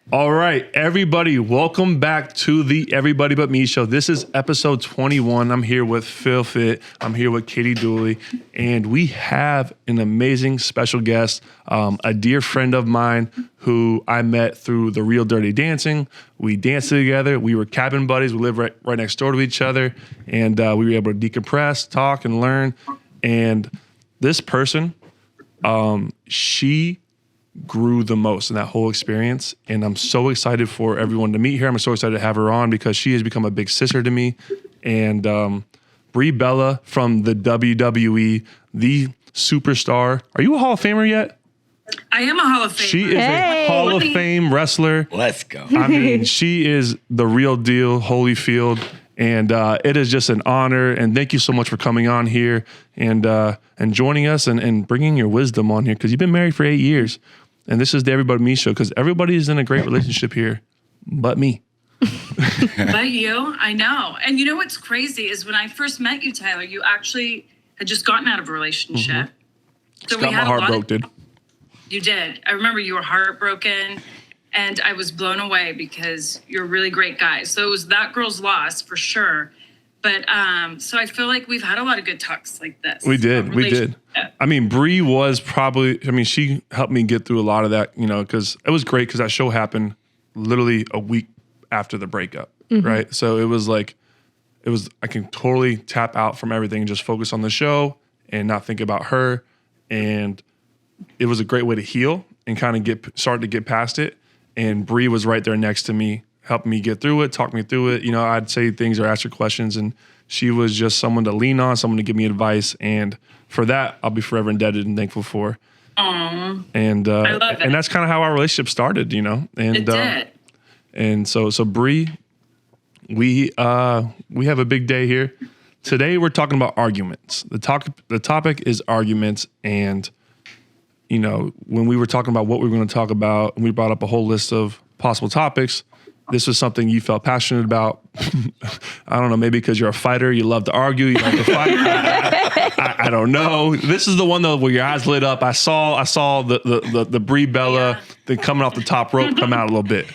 All right, everybody, welcome back to the Everybody But Me show. This is episode 21. I'm here with Phil Fit. I'm here with Katie Dooley, and we have an amazing special guest, a dear friend of mine who I met through the Real Dirty Dancing. We danced together. We were cabin buddies. We lived right next door to each other, and we were able to decompress, talk, and learn. And this person, she grew the most in that whole experience. And I'm so excited for everyone to meet her. I'm so excited to have her on because she has become a big sister to me. And Brie Bella from the WWE, the superstar. Are you a Hall of Famer yet? I am a Hall of Famer. She is a Hall of Fame wrestler. Let's go. I mean, she is the real deal, Holyfield. And it is just an honor. And thank you so much for coming on here and joining us and bringing your wisdom on here because you've been married for 8 years. And this is the Everybody But Me show because everybody is in a great relationship here, but me. But you, I know. And you know what's crazy is when I first met you, Tyler, you actually had just gotten out of a relationship. Mm-hmm. So got my heart broke, dude. You did. I remember you were heartbroken, and I was blown away because you're a really great guy. So it was that girl's loss for sure. But so I feel like we've had a lot of good talks like this. We did. I mean, Brie was probably, she helped me get through a lot of that, because it was great because that show happened literally a week after the breakup, right? So it was I can totally tap out from everything and just focus on the show and not think about her. And it was a great way to heal and kind of start to get past it. And Brie was right there next to me, helping me get through it, talk me through it. I'd say things or ask her questions, and she was just someone to lean on, someone to give me advice. And for that, I'll be forever indebted and thankful for. Aww. And I love it. And that's kind of how our relationship started, And it did. And so Brie, we have a big day here. Today we're talking about arguments. The topic is arguments, and when we were talking about what we were going to talk about, and we brought up a whole list of possible topics, this was something you felt passionate about. I don't know, maybe because you're a fighter, you love to argue, you love to fight. I don't know. This is the one though where your eyes lit up. I saw the Brie Bella thing coming off the top rope come out a little bit.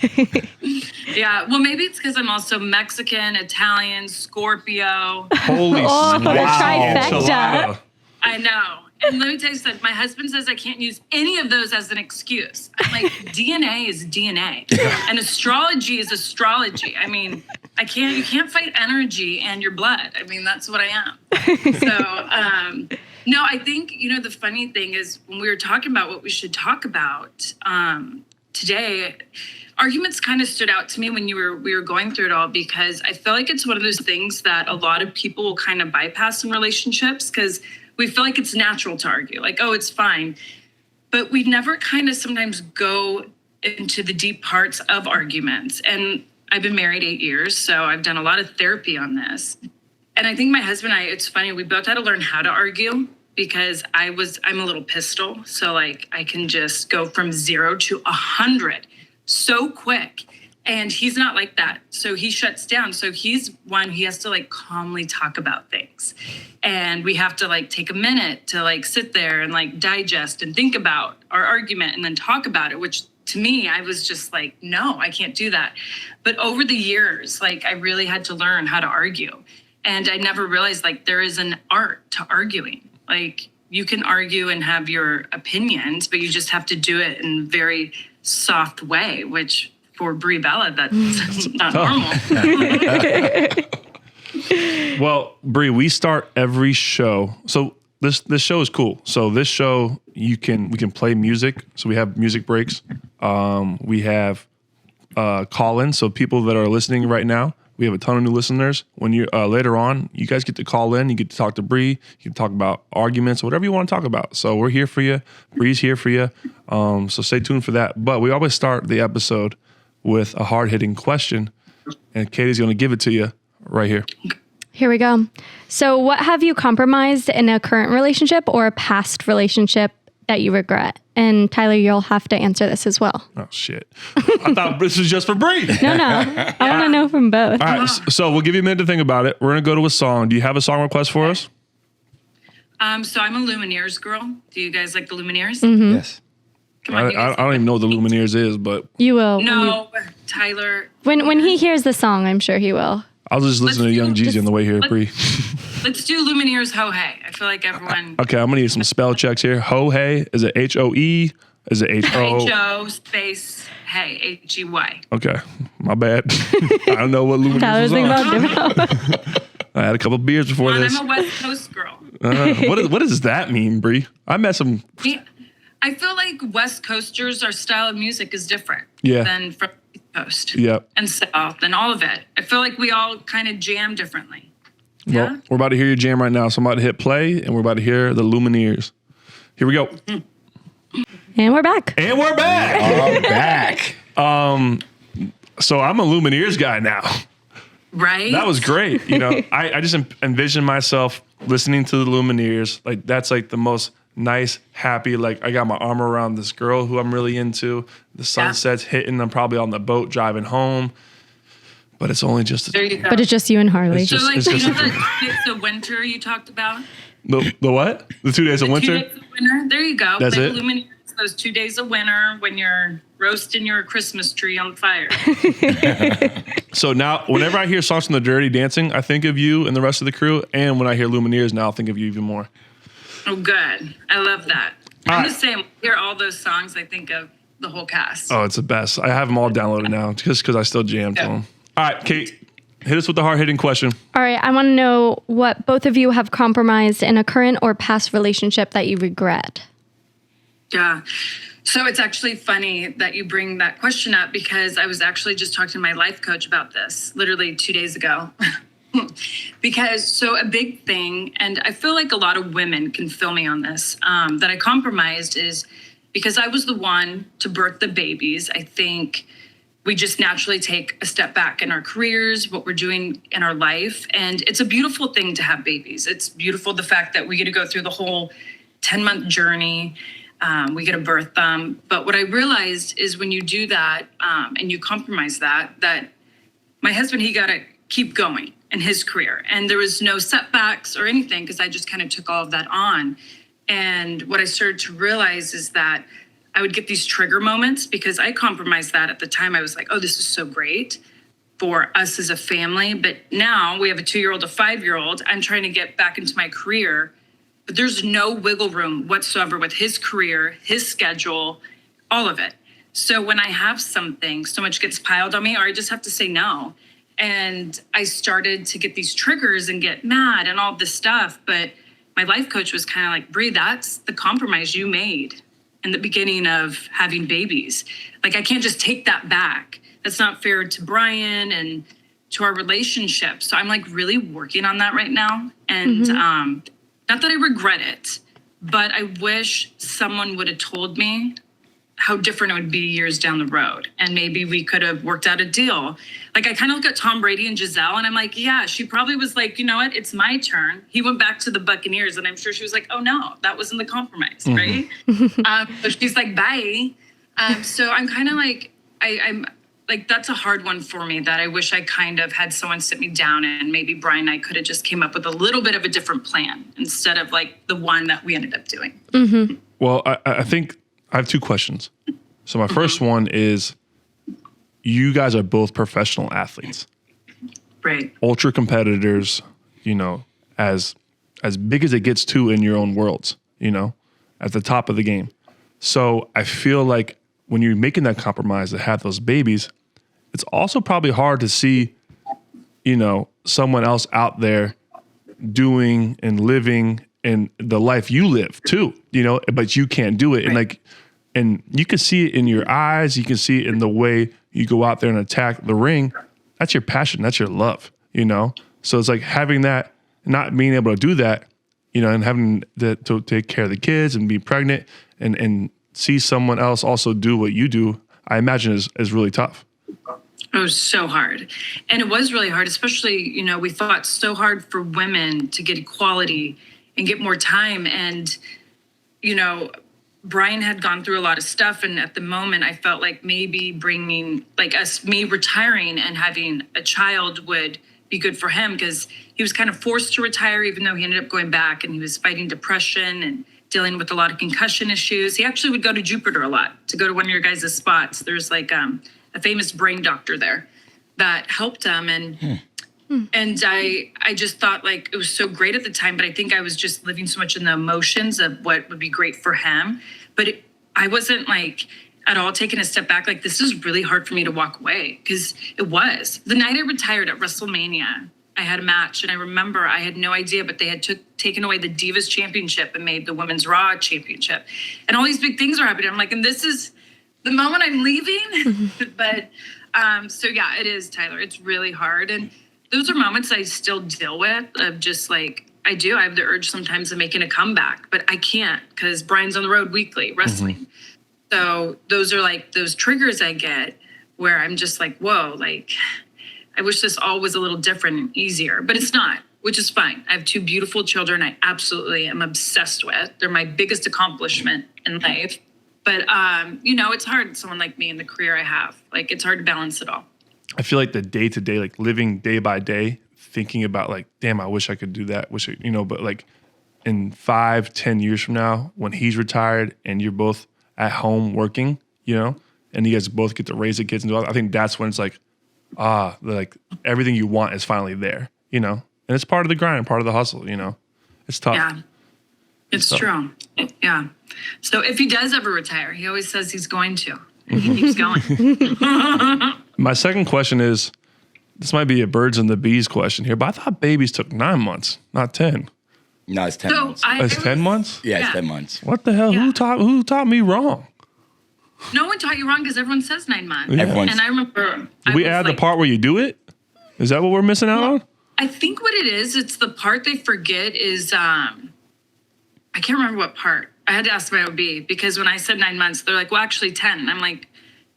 Yeah, well, maybe it's because I'm also Mexican, Italian, Scorpio. Holy the trifecta. enchilada. I know. And let me tell you something. My husband says I can't use any of those as an excuse. I'm like, DNA is DNA. And astrology is astrology. I mean, you can't fight energy and your blood. I mean, that's what I am. So, no, I think, the funny thing is when we were talking about what we should talk about today, arguments kind of stood out to me when we were going through it all because I feel like it's one of those things that a lot of people will kind of bypass in relationships because we feel like it's natural to argue, like, oh, it's fine. But we never kind of sometimes go into the deep parts of arguments. And I've been married 8 years, so I've done a lot of therapy on this. And I think my husband and I, it's funny, we both had to learn how to argue because I'm a little pistol. So like I can just go from 0 to 100 so quick. And he's not like that. So he shuts down. So he has to calmly talk about things. And we have to take a minute to sit there and digest and think about our argument and then talk about it, which to me, I was just no, I can't do that. But over the years, I really had to learn how to argue. And I never realized there is an art to arguing. You can argue and have your opinions, but you just have to do it in a very soft way, which for Brie Bella, that's not normal. Well, Brie, we start every show. So this show is cool. So this show, we can play music. So we have music breaks. We have call-ins. So people that are listening right now, we have a ton of new listeners. When you later on, you guys get to call in. You get to talk to Brie. You can talk about arguments, whatever you want to talk about. So we're here for you. Brie's here for you. So stay tuned for that. But we always start the episode with a hard-hitting question, and Katie's going to give it to you right here. Here we go. So what have you compromised in a current relationship or a past relationship that you regret? And Tyler, you'll have to answer this as well. Oh, shit. I thought this was just for Brie. No. I want to know from both. All right, so we'll give you a minute to think about it. We're going to go to a song. Do you have a song request for us? So I'm a Lumineers girl. Do you guys like the Lumineers? Mm-hmm. Yes. Come on, you guys. I don't even know what the Lumineers is, but You will. No, Tyler. When he hears the song, I'm sure he will. I was just listening to Young Jeezy on the way here, let's- Brie. Let's do Lumineers Ho Hey. I feel like everyone. Okay, I'm gonna need some spell checks here. Ho hey, is it HOE? Is it HO? HO space hey HEY. Okay, my bad. I don't know what Lumineers Tyler's was thinking on. about different. I had a couple beers before this. I'm a West Coast girl. What does that mean, Brie? I met some. Yeah, I feel like West Coasters, our style of music is different Yeah. than from the East Coast Yep. and South and all of it. I feel like we all kind of jam differently. Yeah? Well, we're about to hear your jam right now. So I'm about to hit play, and we're about to hear the Lumineers. Here we go. And we're back. And we're back. All back. So I'm a Lumineers guy now. Right? That was great. You know, I just envision myself listening to the Lumineers. Like, that's like the most nice, happy, like I got my arm around this girl who I'm really into. The sunset's hitting. I'm probably on the boat driving home. But it's only just There you go. But it's just you and Harley. It's so, just- like, it's you just know a- the days of winter you talked about? the what? The 2 days of The winter? 2 days of winter. There you go. That's like it? Lumineers, those 2 days of winter when you're roasting your Christmas tree on the fire. So now, whenever I hear songs from the Dirty Dancing, I think of you and the rest of the crew. And when I hear Lumineers, now I'll think of you even more. Oh, good. I love that. All I'm right. the same. When I hear all those songs, I think of the whole cast. Oh, it's the best. I have them all downloaded now just because I still jam to Yeah. them. All right, Kate, hit us with the hard-hitting question. All right. I want to know what both of you have compromised in a current or past relationship that you regret. Yeah. So it's actually funny that you bring that question up because I was actually just talking to my life coach about this literally 2 days ago. Because so a big thing, and I feel like a lot of women can feel me on this, that I compromised is because I was the one to birth the babies. I think we just naturally take a step back in our careers, what we're doing in our life. And it's a beautiful thing to have babies. It's beautiful the fact that we get to go through the whole 10-month journey. We get to birth them. But what I realized is when you do that and you compromise that my husband, he got to keep going in his career. And there was no setbacks or anything because I just kind of took all of that on. And what I started to realize is that I would get these trigger moments because I compromised that at the time. I was like, oh, this is so great for us as a family. But now we have a 2-year-old, a 5-year-old. I'm trying to get back into my career, but there's no wiggle room whatsoever with his career, his schedule, all of it. So when I have something, so much gets piled on me, or I just have to say no. And I started to get these triggers and get mad and all this stuff. But my life coach was kind of like, Brie, that's the compromise you made in the beginning of having babies. Like, I can't just take that back. That's not fair to Brian and to our relationship. So I'm like really working on that right now. And not that I regret it, but I wish someone would have told me how different it would be years down the road. And maybe we could have worked out a deal. Like, I kind of look at Tom Brady and Giselle and I'm like, yeah, she probably was like, you know what? It's my turn. He went back to the Buccaneers and I'm sure she was like, oh no, that wasn't the compromise, right? So she's like, bye. So I'm kind of like, I'm like, that's a hard one for me that I wish I kind of had someone sit me down and maybe Brian and I could have just came up with a little bit of a different plan instead of like the one that we ended up doing. Well, I think I have two questions. So my first one is, you guys are both professional athletes, Right. ultra competitors, you know, as big as it gets to in your own worlds, you know, at the top of the game. So I feel like when you're making that compromise to have those babies, it's also probably hard to see, you know, someone else out there doing and living and the life you live too, you know, but you can't do it. And like, and you can see it in your eyes. You can see it in the way you go out there and attack the ring. That's your passion. That's your love, you know? So it's like having that, not being able to do that, you know, and having to take care of the kids and be pregnant and see someone else also do what you do, I imagine is really tough. It was so hard. And it was really hard, especially, you know, we fought so hard for women to get equality and get more time. And, you know, Brian had gone through a lot of stuff. And at the moment, I felt like maybe bringing like me retiring and having a child would be good for him because he was kind of forced to retire, even though he ended up going back and he was fighting depression and dealing with a lot of concussion issues. He actually would go to Jupiter a lot to go to one of your guys' spots. There's like a famous brain doctor there that helped him. And I just thought like it was so great at the time, but I think I was just living so much in the emotions of what would be great for him. But I wasn't like at all taking a step back. Like, this is really hard for me to walk away, because it was. The night I retired at WrestleMania, I had a match, and I remember I had no idea, but they had taken away the Divas Championship and made the Women's Raw Championship. And all these big things were happening. I'm like, and this is the moment I'm leaving? But so yeah, it is, Tyler. It's really hard. And those are moments I still deal with, of just like, I have the urge sometimes of making a comeback, but I can't, because Brian's on the road weekly wrestling. So those are like those triggers I get where I'm just like, whoa, like, I wish this all was a little different and easier, but it's not, which is fine. I have 2 beautiful children I absolutely am obsessed with. They're my biggest accomplishment in life. But, it's hard, someone like me in the career I have. Like, it's hard to balance it all. I feel like the day-to-day, like living day by day, thinking about like, damn, I wish I could do that. But like in 5-10 years from now, when he's retired and you're both at home working, and you guys both get to raise the kids and do all that, I think that's when it's like, like everything you want is finally there, and it's part of the grind, part of the hustle, it's tough. Yeah, it's true. Yeah. So if he does ever retire, he always says he's going to. He keeps going. My second question is, this might be a birds and the bees question here, but I thought babies took 9 months, not 10. No, it's 10 months. It's 10 months? Yeah, it's 10 months. What the hell? Yeah. Who taught me wrong? No one taught you wrong, because everyone says 9 months. Yeah. And I remember. Did we add the part where you do it? Is that what we're missing out on? I think what it is, it's the part they forget is, I can't remember what part. I had to ask my OB, because when I said 9 months, they're like, well, actually 10. And I'm like,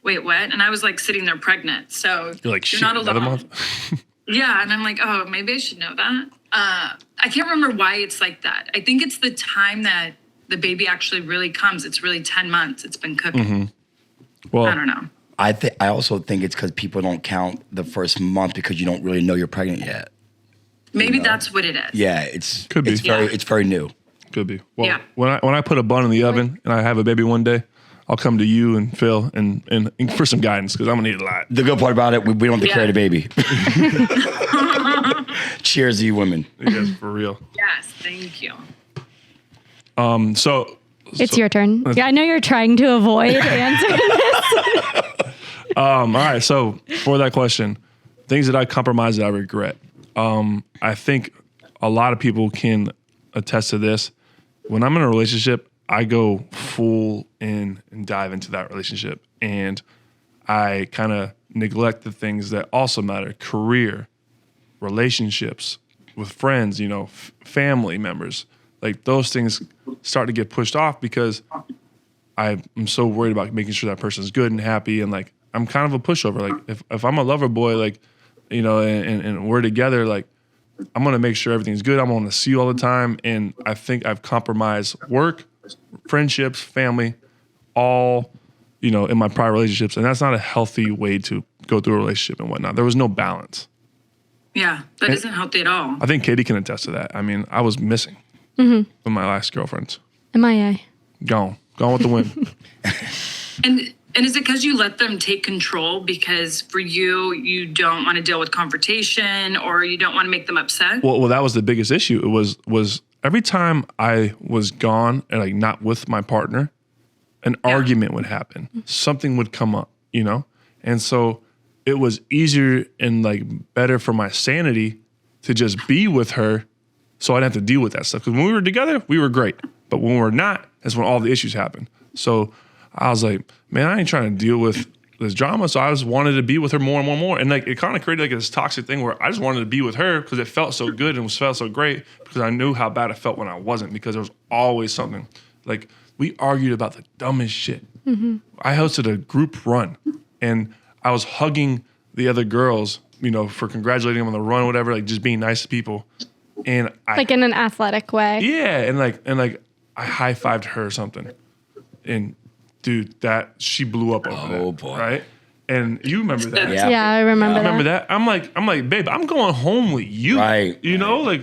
wait, what? And I was like sitting there pregnant. So You're like, shit, not another alone. month? Yeah. And I'm like, oh, maybe I should know that. I can't remember why it's like that. I think it's the time that the baby actually really comes. It's really 10 months. It's been cooking. Well, I don't know. I also think it's because people don't count the first month because you don't really know you're pregnant yet. Maybe that's what it is. Yeah, it's Could be. It's very new. Could be. Well, Yeah. when I put a bun in the oven and I have a baby one day, I'll come to you and Phil and for some guidance, because I'm gonna need a lot. The good part about it, we don't have to carry the baby. Cheers to you women. Yes, for real. Yes. Thank you. So It's your turn. Yeah, I know you're trying to avoid answering this. all right. So for that question, things that I compromise that I regret. I think a lot of people can attest to this. When I'm in a relationship, I go full in and dive into that relationship, and I kind of neglect the things that also matter: career, relationships with friends, family members. Like, those things start to get pushed off because I'm so worried about making sure that person's good and happy, and like I'm kind of a pushover. Like, if I'm a lover boy, like, and we're together, like, I'm gonna make sure everything's good. I'm gonna see you all the time, and I think I've compromised work, friendships, family, all, in my prior relationships, and that's not a healthy way to go through a relationship and whatnot. There was no balance. Yeah. That isn't healthy at all. I think Katie can attest to that. I mean, I was missing with my last girlfriends. MIA. Gone with the wind. And is it because you let them take control, because for you don't want to deal with confrontation, or you don't want to make them upset? Well, that was the biggest issue. It was every time I was gone and like not with my partner, an argument would happen. Something would come up, And so it was easier and like better for my sanity to just be with her, so I didn't have to deal with that stuff. Because when we were together, we were great. But when we're not, that's when all the issues happen. So I was like, man, I ain't trying to deal with this drama. So I just wanted to be with her more and more and more. And like, it kind of created like this toxic thing where I just wanted to be with her because it felt so good and felt so great, because I knew how bad it felt when I wasn't, because there was always something. Like, we argued about the dumbest shit. I hosted a group run, and I was hugging the other girls, for congratulating them on the run or whatever, like just being nice to people. And Like in an athletic way. yeah, and like I high-fived her or something. And dude, she blew up over that. Oh, boy. Right? And you remember that. Yeah, I remember that. I'm like, babe, I'm going home with you. Right.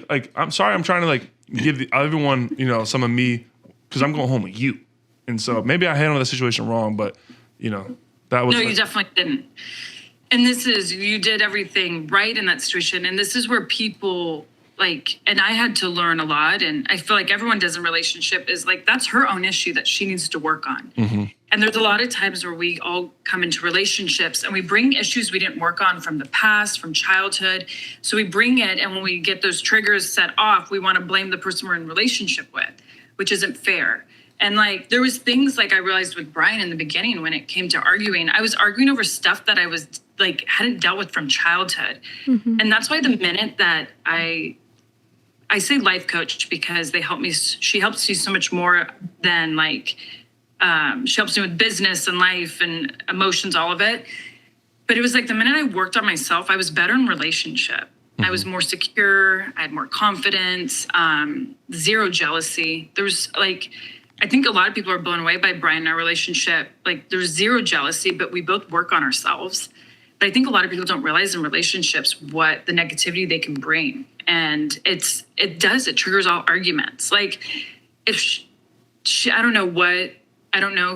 Like I'm sorry, I'm trying to like give everyone, some of me because I'm going home with you. And so maybe I handled the situation wrong, but that was No, you definitely didn't. And you did everything right in that situation. And this is where people and I had to learn a lot. And I feel like everyone does in relationship is that's her own issue that she needs to work on. Mm-hmm. And there's a lot of times where we all come into relationships and we bring issues we didn't work on from the past, from childhood. So we bring it, and when we get those triggers set off, we want to blame the person we're in relationship with, which isn't fair. And there was things I realized with Brian in the beginning when it came to arguing. I was arguing over stuff that I was hadn't dealt with from childhood. Mm-hmm. And that's why the minute that I say life coach, because they help me. She helps me so much more than she helps me with business and life and emotions, all of it. But it was the minute I worked on myself, I was better in relationship. Mm-hmm. I was more secure. I had more confidence, zero jealousy. There was I think a lot of people are blown away by Brian and our relationship. There's zero jealousy, but we both work on ourselves. But I think a lot of people don't realize in relationships what the negativity they can bring. And it triggers all arguments. If she, I don't know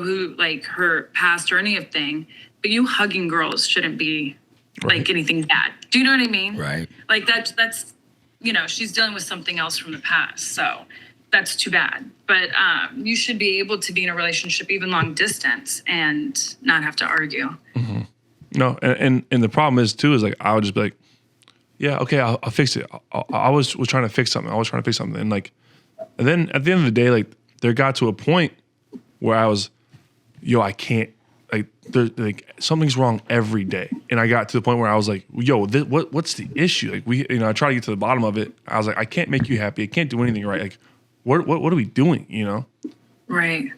who, her past or anything, but you hugging girls shouldn't be anything bad. Do you know what I mean? Right. That's, she's dealing with something else from the past. So that's too bad. But you should be able to be in a relationship, even long distance, and not have to argue. Mm-hmm. No, and the problem is I would just be yeah, okay, I'll fix it. I was trying to fix something. And then at the end of the day, there got to a point where I was, I can't, something's wrong every day. And I got to the point where I was what's the issue? I try to get to the bottom of it. I was I can't make you happy. I can't do anything right. What are we doing, Right.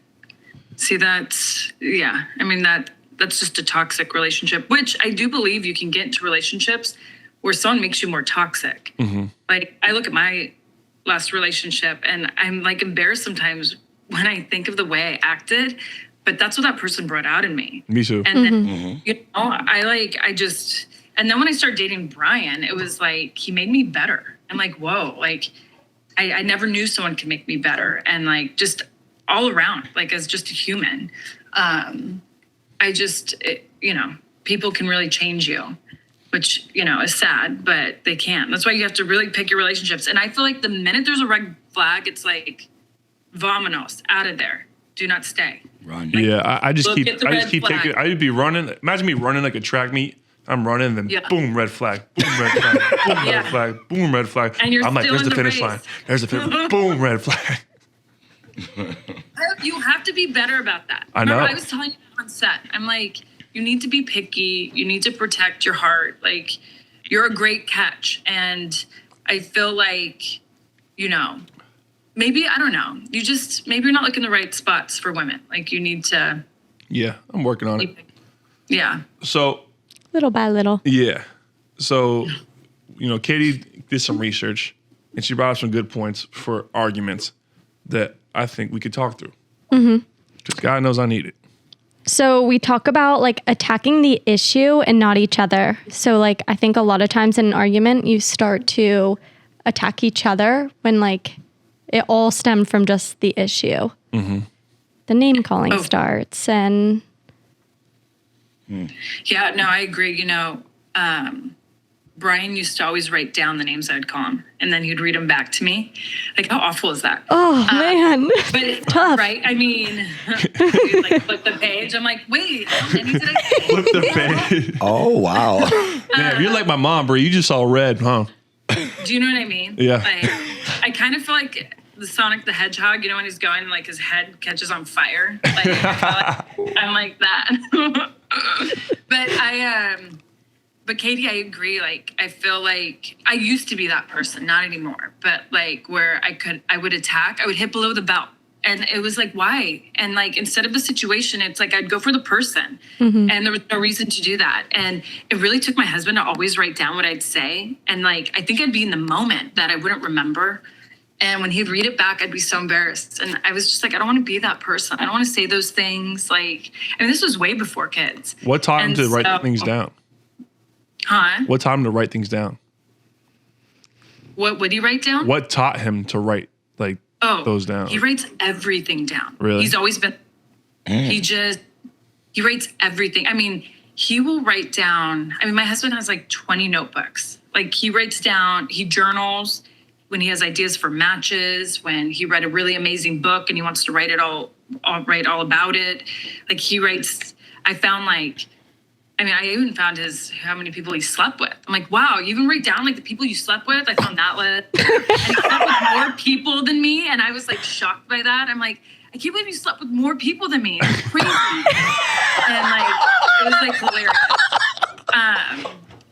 See, that's just a toxic relationship, which I do believe you can get into relationships where someone makes you more toxic. Mm-hmm. I look at my last relationship and I'm embarrassed sometimes when I think of the way I acted, but that's what that person brought out in me. Me too. And then, and then when I started dating Brian, it was he made me better. I'm whoa, I never knew someone could make me better. And just all around, as just a human. People can really change you, which, is sad, but they can. That's why you have to really pick your relationships. And I feel the minute there's a red flag, it's vamonos, out of there. Do not stay. Run. Yeah, I just keep taking, I'd be running. Imagine me running a track meet. I'm running, and then boom, red flag, boom, red flag, boom, red flag, boom, red flag. And you're I'm still there's in the finish line. There's the finish, boom, red flag. You have to be better about that. I know. Remember, I was telling you on set, I'm you need to be picky. You need to protect your heart. You're a great catch. And I feel maybe, I don't know. Maybe you're not looking the right spots for women. You need to. Yeah, I'm working on it. Yeah. So. Little by little. Yeah. So, Katie did some research and she brought up some good points for arguments that I think we could talk through. Mm-hmm. Because God knows I need it. So we talk about attacking the issue and not each other. So I think a lot of times in an argument, you start to attack each other when it all stemmed from just the issue. Mm-hmm. The name calling starts and. Yeah, no, I agree. Brian used to always write down the names I'd call him, and then he'd read them back to me. How awful is that? Oh, man. But tough. Right? I mean, you'd flip the page. I'm wait, how many did I say? Flip the page. Oh, wow. Yeah, you're like my mom, Brie. You just saw red, huh? Do you know what I mean? Yeah. I kind of feel the Sonic the Hedgehog, when he's going, his head catches on fire. I'm like that. But Katie, I agree. I feel I used to be that person, not anymore. But where I would attack, I would hit below the belt. And it was why? And instead of the situation, it's I'd go for the person. Mm-hmm. And there was no reason to do that. And it really took my husband to always write down what I'd say. And I think I'd be in the moment that I wouldn't remember. And when he'd read it back, I'd be so embarrassed. And I was just I don't want to be that person. I don't want to say those things. This was way before kids. What taught him to write things down? Huh? What taught him to write things down? What would he write down? What taught him to write those down? He writes everything down. Really? He's always been. He writes everything. I mean, he will write down. I mean, my husband has like 20 notebooks. Like he writes down. He journals when he has ideas for matches. When he read a really amazing book and he wants to write it write all about it. Like he writes. I found like. I mean, I even found how many people he slept with. I'm like, wow, you even write down like the people you slept with? I found that list. And he slept with more people than me. And I was like shocked by that. I'm like, I can't believe you slept with more people than me. It's crazy. And like, it was like hilarious.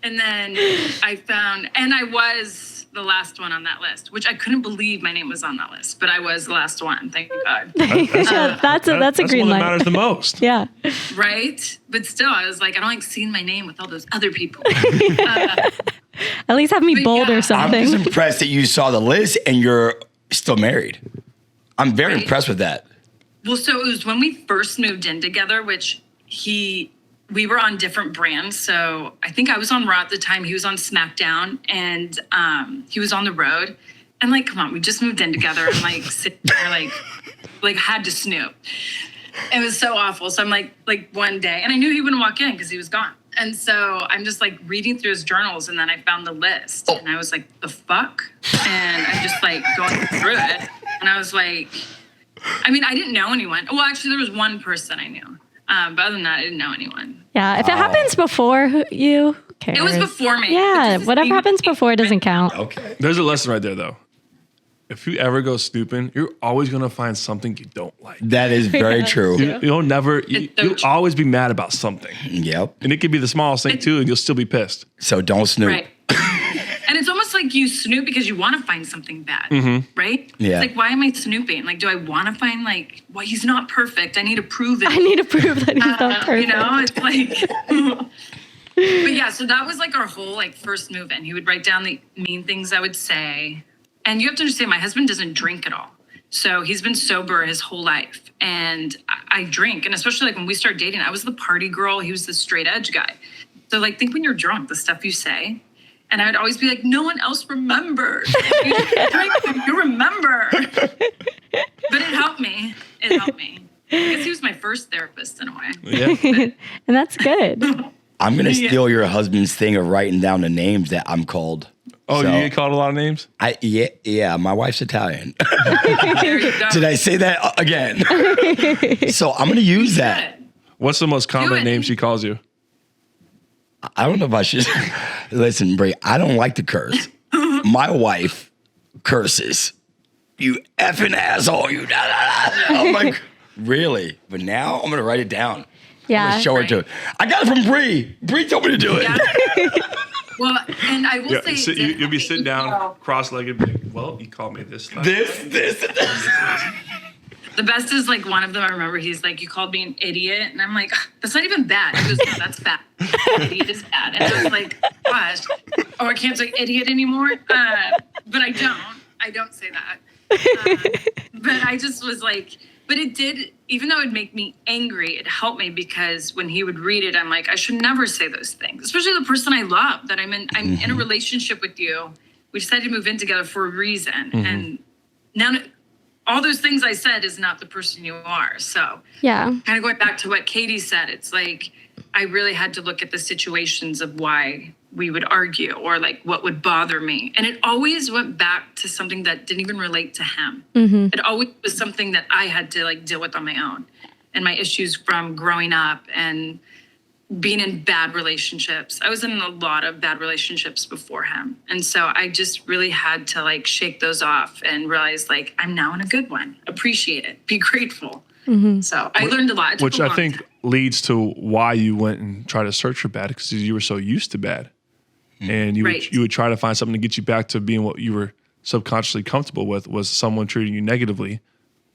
And then I found, and I was the last one on that list, which I couldn't believe my name was on that list, but I was the last one. Thank God. That's a green light. That matters the most. Yeah. Right? But still, I was like, I don't like seeing my name with all those other people. At least have me bold or I'm something. just impressed that you saw the list and you're still married. I'm very impressed with that. Well, so it was when we first moved in together, which we were on different brands. So I think I was on Raw at the time. He was on SmackDown, and he was on the road. And like, come on, we just moved in together. And like sitting there, like had to Snoop. It was so awful. So I'm like one day, and I knew he wouldn't walk in because he was gone. And so I'm just like reading through his journals, and then I found the list, and I was like, the fuck? And I'm just like going through it, and I was like, I mean, I didn't know anyone. Well, actually, there was one person I knew. But other than that, I didn't know anyone. Yeah, if it happens before you, who cares? It was before me. Yeah, whatever happens before doesn't count. Okay. There's a lesson right there, though. If you ever go snooping, you're always going to find something you don't like. That is very true. You'll always be mad about something. Yep. And it could be the smallest thing, too, and you'll still be pissed. So don't snoop. Right. And it's almost like you snoop because you want to find something bad, right? Yeah. It's like, why am I snooping? Like, do I want to find like, well, he's not perfect. I need to prove it. I need to prove that he's not perfect. You know, it's like, but yeah, so that was like our whole like first move in. He would write down the mean things I would say. And you have to understand, my husband doesn't drink at all. So he's been sober his whole life. And I drink. And especially like when we started dating, I was the party girl. He was the straight edge guy. So like, think when you're drunk, the stuff you say. And I would always be like, no one else remembers. You remember. But it helped me. It helped me. I guess he was my first therapist in a way. Yeah. And that's good. I'm going to steal your husband's thing of writing down the names that I'm called. Oh, So- you get called a lot of names? Yeah, my wife's Italian. There you go. Did I say that again? So I'm going to use that. What's the most common it. name she calls you? I don't know if I should. Listen, Brie, I don't like to curse. My wife curses. You effing asshole. You da, da, da. I'm like, really? But now I'm going to write it down. I'm Yeah. going to show her to it. I got it from Brie. Brie told me to do it. Yeah. Well, and I will Yeah, say, you'll be sitting down, cross-legged, like, well, you called me this. This, and this. the best is like one of them. I remember he's like, "You called me an idiot," and I'm like, "That's not even bad." He goes, "No, that's bad. Idiot is bad." And I was like, "Gosh, oh, I can't say idiot anymore." But I don't say that. But I just was like, but it did. Even though it'd make me angry, it helped me because when he would read it, I'm like, I should never say those things, especially the person I love. That I'm in a relationship with you. We decided to move in together for a reason, and now all those things I said is not the person you are. So Yeah. kind of going back to what Katie said, it's like I really had to look at the situations of why we would argue or like what would bother me. And it always went back to something that didn't even relate to him. It always was something that I had to like deal with on my own, and my issues from growing up and being in bad relationships. I was in a lot of bad relationships before him. And so I just really had to like shake those off and realize like I'm now in a good one. Appreciate it. Be grateful. So I learned a lot. It took Which a I long think time. leads to why you went and tried to search for bad, because you were so used to bad. And Right. you would try to find something to get you back to being what you were subconsciously comfortable with, was someone treating you negatively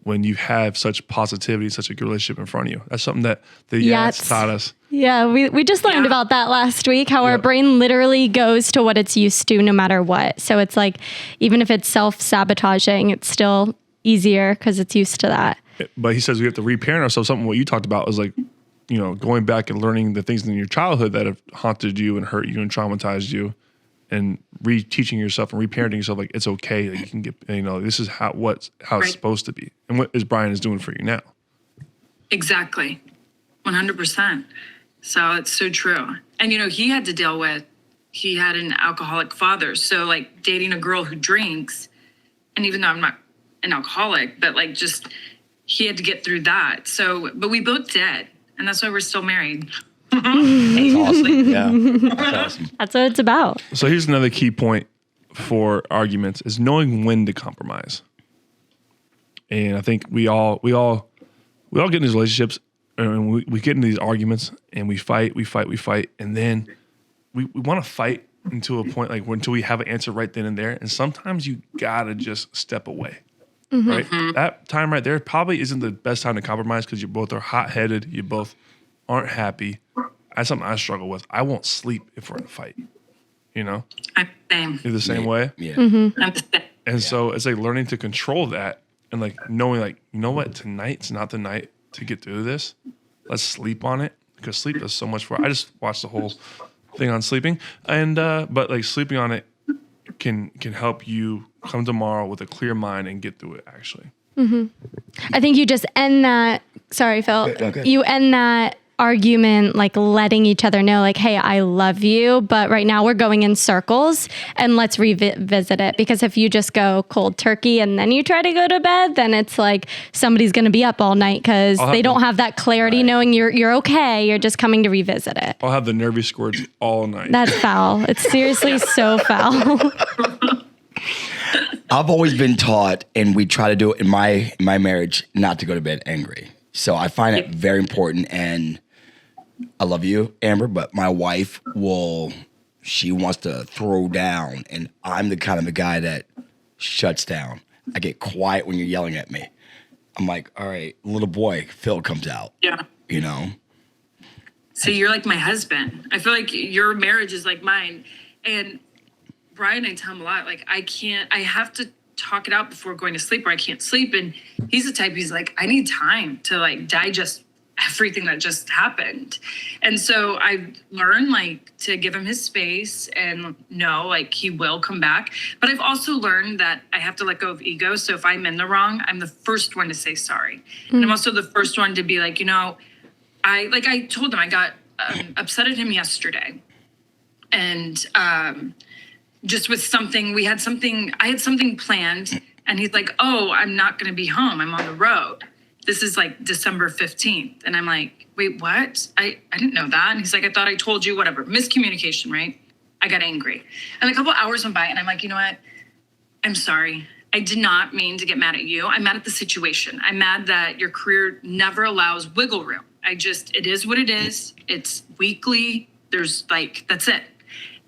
when you have such positivity, such a good relationship in front of you. That's something that the Yats taught us. Yeah, we just learned Yeah. about that last week, how our brain literally goes to what it's used to no matter what. So it's like, even if it's self-sabotaging, it's still easier because it's used to that. But he says we have to reparent ourselves. Something what you talked about was like, going back and learning the things in your childhood that have haunted you and hurt you and traumatized you, and reteaching yourself and reparenting yourself, like it's okay, like you can get, this is how it's supposed to be, and what is Brian is doing for you now. Exactly, 100%. So it's so true. And he had to deal with, he had an alcoholic father, so like dating a girl who drinks, and even though I'm not an alcoholic, but like just he had to get through that. So, but we both did, and that's why we're still married. That's awesome. Yeah, that's awesome. That's what it's about. So here's another key point for arguments is knowing when to compromise. And I think we all get in these relationships and we get into these arguments and we fight, and then we want to fight until a point like until we have an answer right then and there. And sometimes you gotta just step away. Right? That time right there probably isn't the best time to compromise because you both are hot-headed, you both aren't happy. That's something I struggle with. I won't sleep if we're in a fight. I'm the same. You're the same way? Yeah. I'm the same. And so it's like learning to control that and like knowing like, you know what, tonight's not the night to get through this. Let's sleep on it because sleep does so much for I just watched the whole thing on sleeping and but like sleeping on it can help you come tomorrow with a clear mind and get through it actually. I think you just end that. Sorry, Phil. Okay. You end that argument like letting each other know like, hey, I love you, but right now we're going in circles and let's revisit it. Because if you just go cold turkey and then you try to go to bed, then it's like somebody's going to be up all night because they don't have that clarity knowing you're okay. You're just coming to revisit it. I'll have the nervy squirts all night. That's foul. It's seriously so foul. I've always been taught, and we try to do it in my marriage, not to go to bed angry. So I find it very important, and I love you, Amber, but my wife she wants to throw down, and I'm the kind of the guy that shuts down. I get quiet when you're yelling at me. I'm like, all right, little boy, Phil comes out. Yeah. So you're like my husband. I feel like your marriage is like mine. And Brian, I tell him a lot, like I have to talk it out before going to sleep or I can't sleep. And he's the type, he's like, I need time to like digest everything that just happened. And so I learned like to give him his space and know like he will come back. But I've also learned that I have to let go of ego. So if I'm in the wrong, I'm the first one to say sorry. And I'm also the first one to be like, I told him I got upset at him yesterday. And just with something, I had something planned and he's like, oh, I'm not going to be home. I'm on the road. This is like December 15th. And I'm like, wait, what? I didn't know that. And he's like, I thought I told you, whatever. Miscommunication, right? I got angry. And a couple hours went by and I'm like, you know what? I'm sorry. I did not mean to get mad at you. I'm mad at the situation. I'm mad that your career never allows wiggle room. It is what it is. It's weekly. There's like, that's it.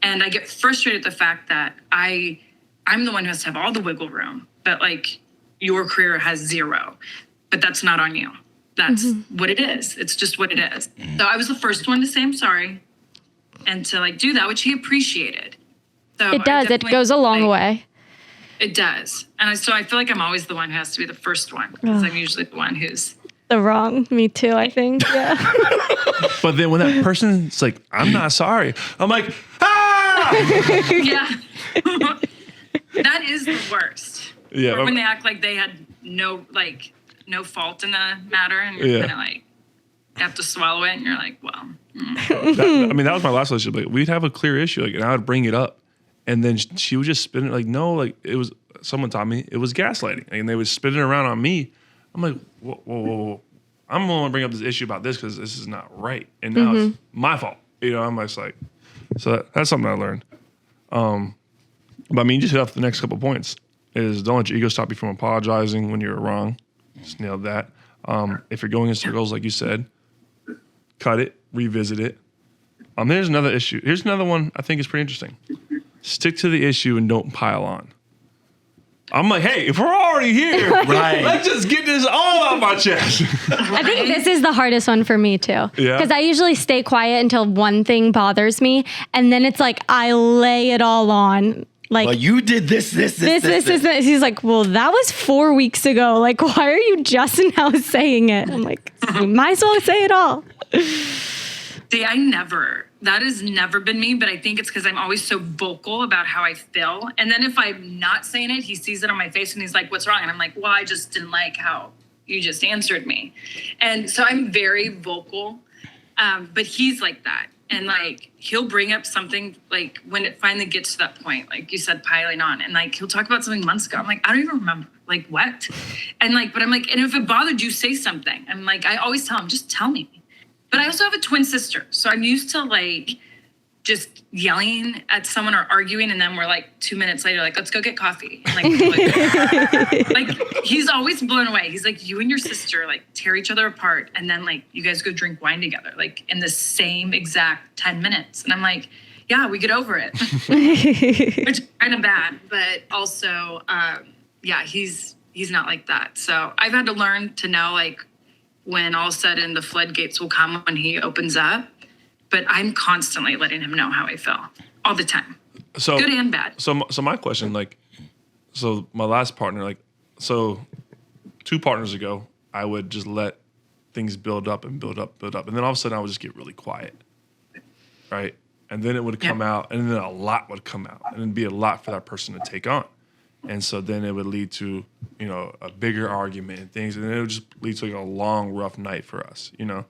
And I get frustrated at the fact that I'm the one who has to have all the wiggle room, but like your career has zero. But that's not on you. That's what it is. It's just what it is. So I was the first one to say I'm sorry and to like do that, which he appreciated. So It does. It goes a long way. It does. And so I feel like I'm always the one who has to be the first one because I'm usually the one who's The wrong. Me too, I think. Yeah. But then when that person's like, I'm not sorry, I'm like, ah! yeah. That is the worst. Yeah. Or when they act like they had no fault in the matter and you're kind of like, you have to swallow it and you're like, well. That was my last relationship. Like, we'd have a clear issue, like, and I would bring it up. And then she would just spin it like, no, like it was, someone taught me it was gaslighting. And they would spin it around on me. I'm like, whoa. I'm going to bring up this issue about this because this is not right. And now it's my fault. I'm just like, so that's something I learned. But I mean, just hit off the next couple points is don't let your ego stop you from apologizing when you're wrong. Just nailed that. If you're going in circles, like you said, cut it, revisit it. Here's another issue. Here's another one I think is pretty interesting. Stick to the issue and don't pile on. I'm like, hey, if we're already here, let's just get this all off my chest. I think this is the hardest one for me too. Yeah. Because I usually stay quiet until one thing bothers me. And then it's like, I lay it all on. Like, well, you did this. He's like, well, that was 4 weeks ago. Like, why are you just now saying it? I'm like, you might as well say it all. See, I never that has never been me, but I think it's because I'm always so vocal about how I feel. And then if I'm not saying it, he sees it on my face and he's like, what's wrong? And I'm like, well, I just didn't like how you just answered me. And so I'm very vocal, but he's like that. And like, he'll bring up something like when it finally gets to that point, like you said, piling on. And like, he'll talk about something months ago. I'm like, I don't even remember. Like, what? And like, but I'm like, and if it bothered you, say something. I'm like, I always tell him, just tell me. But I also have a twin sister. So I'm used to like just yelling at someone or arguing. And then we're like 2 minutes later, like, let's go get coffee. And like he's always blown away. He's like, you and your sister like tear each other apart. And then like you guys go drink wine together, like in the same exact 10 minutes. And I'm like, yeah, we get over it. Which is kind of bad. But also, yeah, he's not like that. So I've had to learn to know like, when all of a sudden the floodgates will come when he opens up. But I'm constantly letting him know how I feel all the time. So good and bad. So my question, like, so my last partner, like, so 2 partners ago, I would just let things build up and build up, build up. And then all of a sudden I would just get really quiet. Right. And then it would come out, and then a lot would come out, and it'd be a lot for that person to take on. And so then it would lead to, you know, a bigger argument and things. And it would just lead to like a long, rough night for us, you know?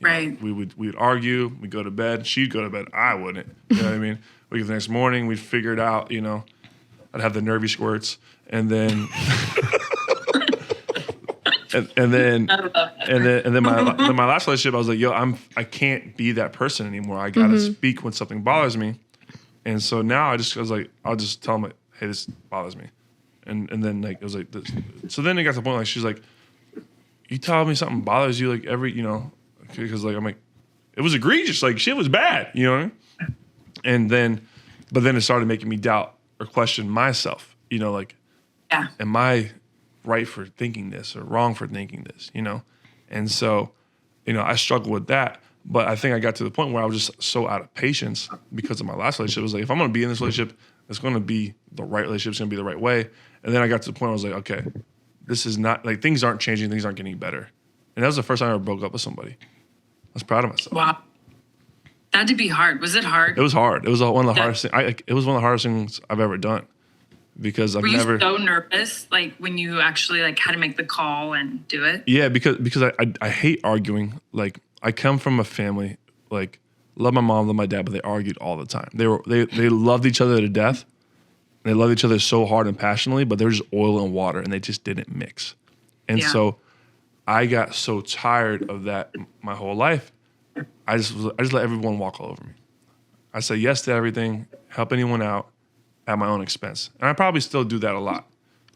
Right. We'd argue, we'd go to bed. She'd go to bed. I wouldn't. You know what I mean? The next morning, we'd figure it out, you know? I'd have the nervy squirts. And then... and then my last relationship, I was like, yo, I can't be that person anymore. I got to speak when something bothers me. And so now I was like, I'll just tell them, like, hey, this bothers me. And then like it was like this. So then it got to the point like she's like, you tell me something bothers you like every, you know, because like I'm like, it was egregious, like shit was bad, you know what I mean? And then, but then it started making me doubt or question myself, you know, like, am I right for thinking this or wrong for thinking this, you know? And so, you know, I struggled with that. But I think I got to the point where I was just so out of patience because of my last relationship. It was like, if I'm going to be in this relationship, it's going to be the right relationship. It's going to be the right way. And then I got to the point where I was like, okay, this is not, like, things aren't changing. Things aren't getting better. And that was the first time I ever broke up with somebody. I was proud of myself. Wow. That had to be hard. Was it hard? It was hard. It was one of the hardest things. It was one of the hardest things I've ever done because I've never. Were you so nervous, like, when you actually, like, had to make the call and do it? Yeah, because I hate arguing. Like, I come from a family, like, love my mom, love my dad, but they argued all the time. They loved each other to death. They loved each other so hard and passionately, but they were just oil and water, and they just didn't mix. And so I got so tired of that my whole life. I just let everyone walk all over me. I say yes to everything, help anyone out at my own expense. And I probably still do that a lot.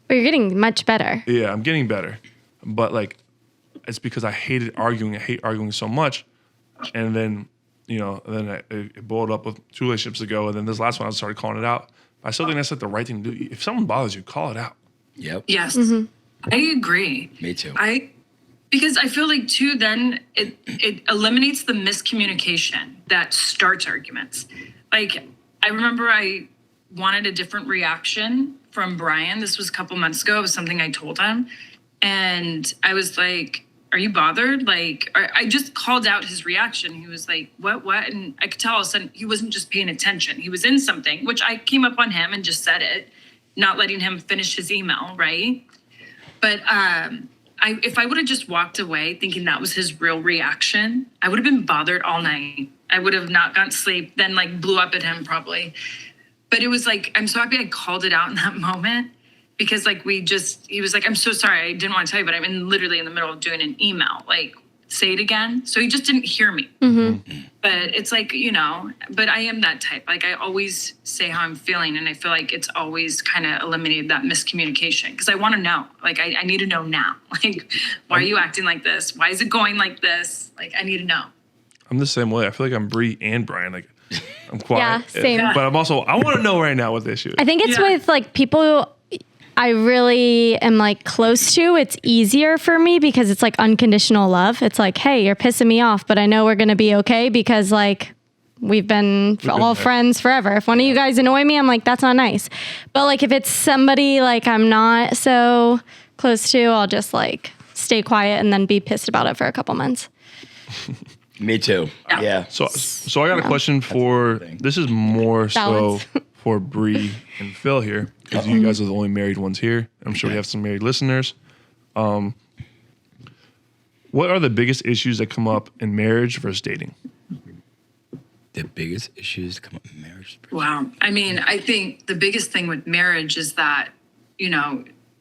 But you're getting much better. Yeah, I'm getting better. But like, it's because I hated arguing. I hate arguing so much. And then, you know, it boiled up with 2 relationships ago. And then this last one, I started calling it out. I still think that's like the right thing to do. If someone bothers you, call it out. Yep. Yes. I agree. Me too. Because I feel like too, then it eliminates the miscommunication that starts arguments. Like, I remember I wanted a different reaction from Brian. This was a couple months ago. It was something I told him. And I was like, are you bothered? Like, I just called out his reaction. He was like, what? And I could tell all of a sudden he wasn't just paying attention. He was in something, which I came up on him and just said it, not letting him finish his email, right? But if I would have just walked away thinking that was his real reaction, I would have been bothered all night. I would have not gotten sleep, then like blew up at him probably. But it was like, I'm so happy I called it out in that moment. Because like he was like, I'm so sorry, I didn't want to tell you, but I'm literally in the middle of doing an email. Like, say it again. So he just didn't hear me. But it's like, you know, but I am that type. Like, I always say how I'm feeling. And I feel like it's always kind of eliminated that miscommunication. Because I want to know. Like, I need to know now. Like, why are you acting like this? Why is it going like this? Like, I need to know. I'm the same way. I feel like I'm Brie and Brian. Like, I'm quiet. Yeah, same. But I'm also, I want to know right now what the issue is. I think it's with like people I really am like close to. It's easier for me because it's like unconditional love. It's like, hey, you're pissing me off, but I know we're going to be okay because like we've been all friends forever. If one of you guys annoy me, I'm like, that's not nice. But like if it's somebody like I'm not so close to, I'll just like stay quiet and then be pissed about it for a couple months. Me too. Yeah. So I got a question for, this is more so Balance. for Brie and Phil here, because you guys are the only married ones here. I'm sure we have some married listeners. What are the biggest issues that come up in marriage versus dating? The biggest issues come up in marriage. Wow. I mean, I think the biggest thing with marriage is that, you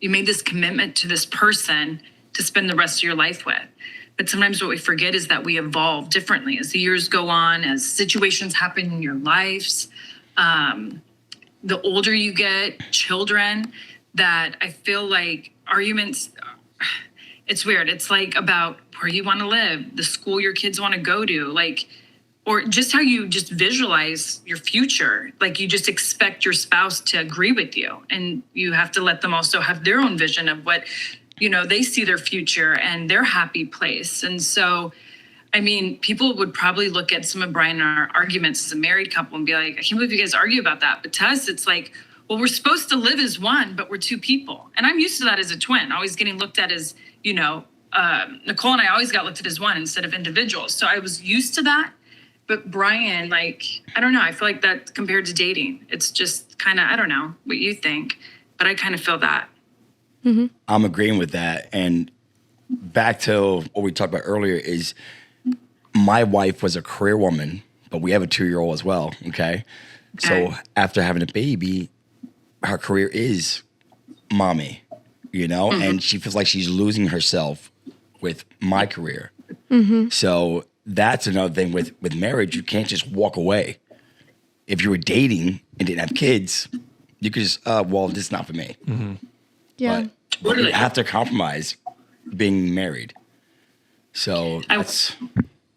made this commitment to this person to spend the rest of your life with. But sometimes what we forget is that we evolve differently as the years go on, as situations happen in your lives. The older you get, children, that I feel like arguments, it's weird. It's like about where you want to live, the school your kids want to go to, like, or just how you just visualize your future. Like you just expect your spouse to agree with you, and you have to let them also have their own vision of what, they see their future and their happy place. And so, I mean, people would probably look at some of Brian and our arguments as a married couple and be like, I can't believe you guys argue about that. But to us, it's like, well, we're supposed to live as one, but we're two people. And I'm used to that as a twin, always getting looked at as, Nicole and I always got looked at as one instead of individuals. So I was used to that. But Brian, like, I don't know. I feel like that compared to dating, it's just kind of, I don't know what you think, but I kind of feel that. Mm-hmm. I'm agreeing with that. And back to what we talked about earlier is my wife was a career woman, but we have a 2-year-old as well. Okay. So after having a baby, her career is mommy, and she feels like she's losing herself with my career. Mm-hmm. So that's another thing with marriage. You can't just walk away. If you were dating and didn't have kids, you could just, this is not for me. Mm-hmm. Yeah. But you have to compromise being married. So that's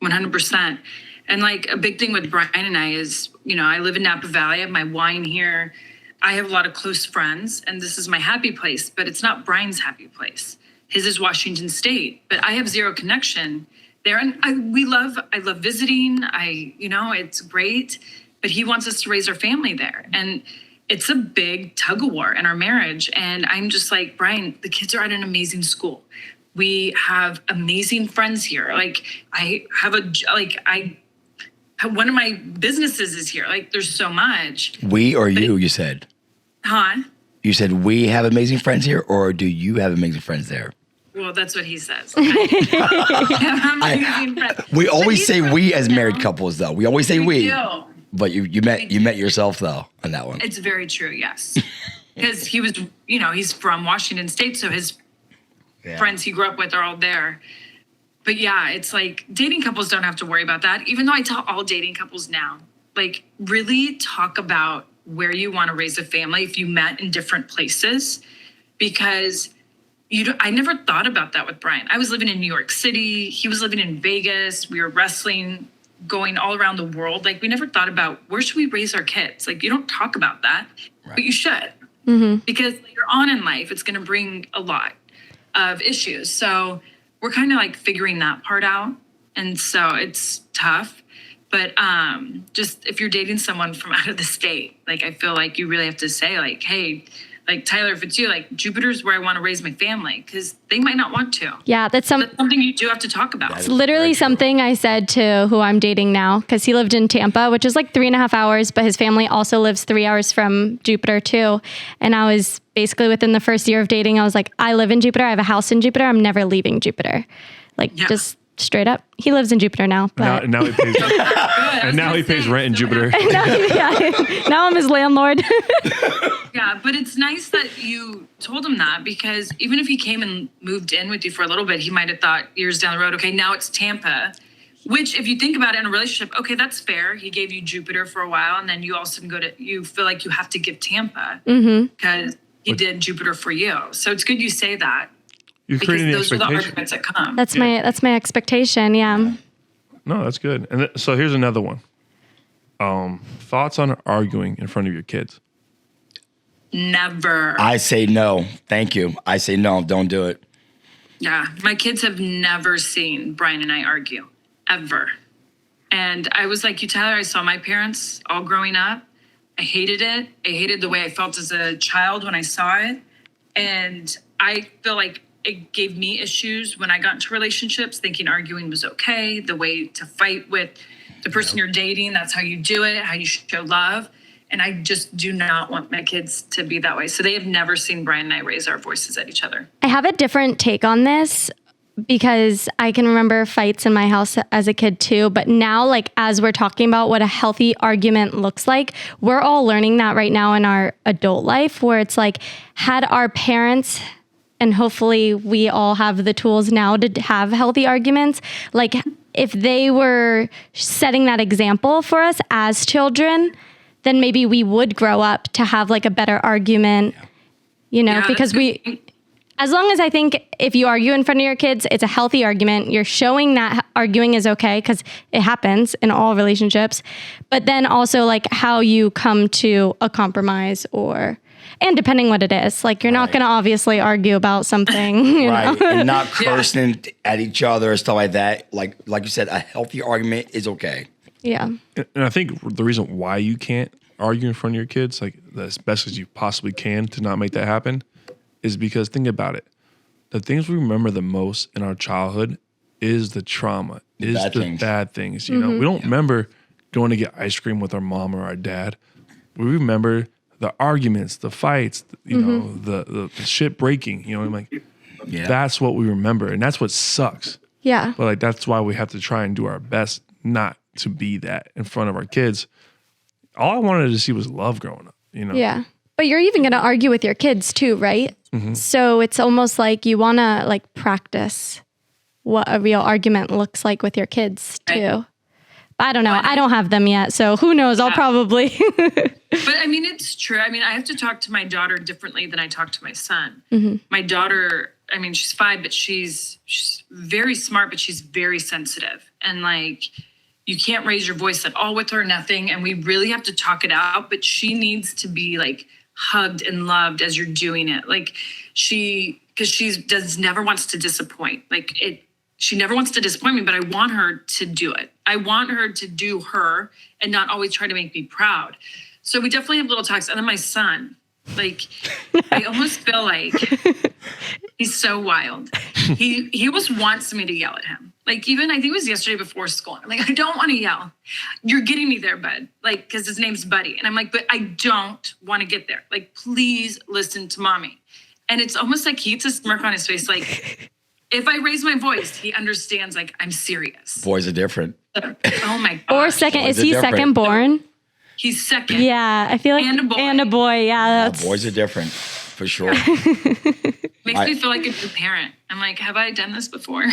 100%. And like a big thing with Brian and I is, I live in Napa Valley. I have my wine here. I have a lot of close friends, and this is my happy place, but it's not Brian's happy place. His is Washington State, but I have zero connection there. And I love visiting. It's great, but he wants us to raise our family there. And it's a big tug of war in our marriage. And I'm just like, Brian, the kids are at an amazing school. We have amazing friends here. Like one of my businesses is here. Like there's so much. We or you said? Huh? You said we have amazing friends here, or do you have amazing friends there? Well, that's what he says. Amazing friends. We always say we as married couples, though. We always say we. do. But you met yourself though on that one. It's very true, yes. Because he was, he's from Washington State, so his friends he grew up with are all there. But yeah, it's like dating couples don't have to worry about that. Even though I tell all dating couples now, like really talk about where you want to raise a family if you met in different places, because I never thought about that with Brian. I was living in New York City. He was living in Vegas. We were wrestling, going all around the world. Like we never thought about where should we raise our kids? Like you don't talk about that, but you should. Mm-hmm. Because later on in life, it's going to bring a lot of issues. So we're kind of like figuring that part out. And so it's tough. But just if you're dating someone from out of the state, like I feel like you really have to say like, hey, like Tyler, if it's you, like Jupiter's where I want to raise my family, because they might not want to. Yeah, that's something you do have to talk about. It's literally something I said to who I'm dating now, because he lived in Tampa, which is like 3.5 hours, but his family also lives 3 hours from Jupiter too. And I was basically within the first year of dating, I was like, I live in Jupiter. I have a house in Jupiter. I'm never leaving Jupiter. Just straight up. He lives in Jupiter now. But Now he pays. And now he pays rent in Jupiter. Now I'm his landlord. Yeah, but it's nice that you told him that, because even if he came and moved in with you for a little bit, he might have thought years down the road, okay, now it's Tampa. Which, if you think about it in a relationship, okay, that's fair. He gave you Jupiter for a while, and then you also you feel like you have to give Tampa because he did Jupiter for you. So it's good you say that. You're creating the those are the expectation. arguments that come. That's my expectation. Yeah. No, that's good. And so here's another one. Thoughts on arguing in front of your kids? Never. I say no. Thank you. I say no. Don't do it. Yeah. My kids have never seen Brian and I argue, ever. And I was like you, Tyler, I saw my parents all growing up. I hated it. I hated the way I felt as a child when I saw it. And I feel like it gave me issues when I got into relationships, thinking arguing was okay, the way to fight with the person you're dating. That's how you do it, how you show love. And I just do not want my kids to be that way. So they have never seen Brian and I raise our voices at each other. I have a different take on this because I can remember fights in my house as a kid too. But now, like, as we're talking about what a healthy argument looks like, we're all learning that right now in our adult life, where it's like, had our parents, and hopefully we all have the tools now to have healthy arguments, like if they were setting that example for us as children, then maybe we would grow up to have like a better argument, you know, because as long as I think if you argue in front of your kids, it's a healthy argument. You're showing that arguing is okay because it happens in all relationships. But then also like how you come to a compromise and depending what it is, like you're not going to obviously argue about something, you know? And not cursing at each other or stuff like that. Like you said, a healthy argument is okay. Yeah. And I think the reason why you can't argue in front of your kids, like as best as you possibly can to not make that happen, is because think about it. The things we remember the most in our childhood is the trauma, bad things. You know, we don't remember going to get ice cream with our mom or our dad. We remember the arguments, the fights, you know, the shit breaking, you know, like that's what we remember. And that's what sucks. Yeah. But like, that's why we have to try and do our best not to be that in front of our kids. All I wanted to see was love growing up, you know? Yeah. But you're even going to argue with your kids too, right? So it's almost like you want to like practice what a real argument looks like with your kids too. But I don't know. I don't have them yet. So who knows? I'll probably. But I mean, it's true. I mean, I have to talk to my daughter differently than I talk to my son. My daughter, I mean, she's 5, but she's very smart, but she's very sensitive. And like, you can't raise your voice at all with her, nothing. And we really have to talk it out. But she needs to be like hugged and loved as you're doing it. Like because she never wants to disappoint. She never wants to disappoint me, but I want her to do it. I want her to do her and not always try to make me proud. So we definitely have little talks. And then my son, like, I almost feel like he's so wild. He almost wants me to yell at him. Like, even I think it was yesterday before school. I'm like, I don't want to yell. You're getting me there, bud. Like, because his name's Buddy. And I'm like, but I don't want to get there. Like, please listen to mommy. And it's almost like he gets a smirk on his face. Like, if I raise my voice, he understands, like, I'm serious. Boys are different. Oh my God. Or second, is he second born? He's second. Yeah, I feel like. And a boy. Yeah, that's. Boys are different, for sure. Makes me feel like a new parent. I'm like, have I done this before?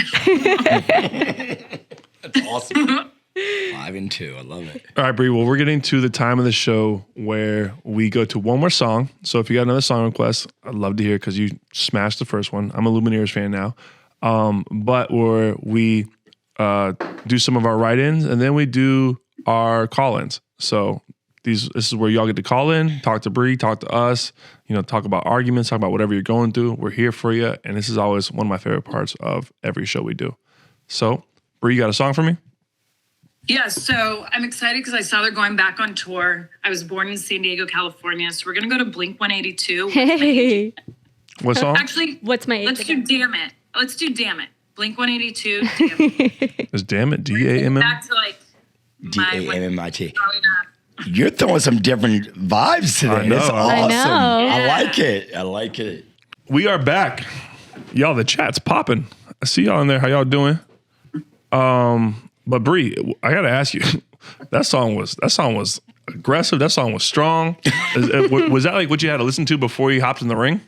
That's awesome. 5 and 2. I love it. All right, Brie. Well, we're getting to the time of the show where we go to one more song. So if you got another song request, I'd love to hear because you smashed the first one. I'm a Lumineers fan now. But where we do some of our write-ins and then we do our call-ins. So this is where y'all get to call in, talk to Brie, talk to us, you know, talk about arguments, talk about whatever you're going through. We're here for you. And this is always one of my favorite parts of every show we do. So, Brie, you got a song for me? Yeah, so I'm excited because I saw they're going back on tour. I was born in San Diego, California. So we're going to go to Blink 182. Hey. What song? Actually, What's my age let's again? do Damn It. Let's do Damn It. Blink 182. Damn It. Is Damn It D-A-M-M? Back to like D-A-M-M-I-T. growing up. You're throwing some different vibes today. I know. It's I awesome. know. I Yeah. like it. I like it. We are back. Y'all, the chat's popping. I see y'all in there. How y'all doing? But Brie, I gotta ask you, that song was aggressive. That song was strong. Was that like what you had to listen to before you hopped in the ring?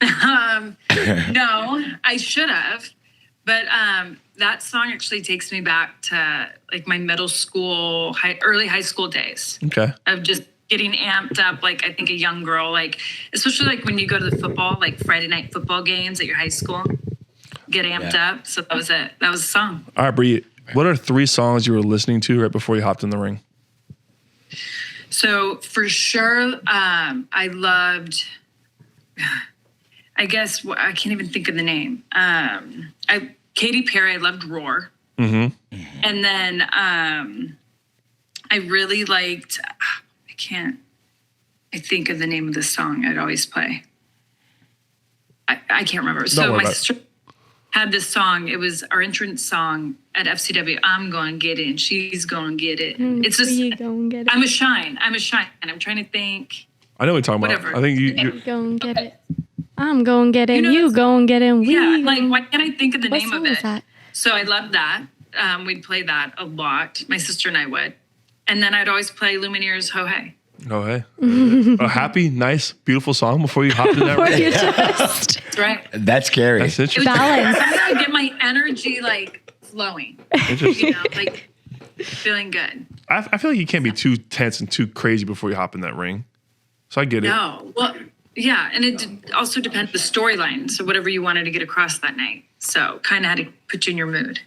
No, I should have. But that song actually takes me back to like my middle school, early high school days. Okay. Of just getting amped up, like I think a young girl, like especially like when you go to the football, like Friday night football games at your high school, get amped up. So that was it. That was the song. All right, Brie, what are 3 songs you were listening to right before you hopped in the ring? So for sure, I loved. I guess I can't even think of the name. Katy Perry. I loved Roar. Mm-hmm. And then I really liked. I think of the name of the song I'd always play. I can't remember. Don't So worry my about it. sister had this song. It was our entrance song at FCW. I'm going to get it and she's going to get it. It's just, You go and get it. I'm a shine. I'm trying to think. I know what you're talking Whatever. about. I think you Go and get it. I'm going to get it. You know You that go and get it. We Yeah, like, gon- why can't I think of the What name of song is it? that? So I loved that. We'd play that a lot. My sister and I would. And then I'd always play Lumineers Ho Hey. Oh, hey. A happy, nice, beautiful song before you hopped in that ring. You just That's right. That's scary. That's It was interesting. Balance. somehow I get my energy like flowing, Interesting. you know, like feeling good. I feel like you can't be too tense and too crazy before you hop in that ring. So I get it. No, well, yeah, and also depends the storyline. So whatever you wanted to get across that night. So kind of had to put you in your mood.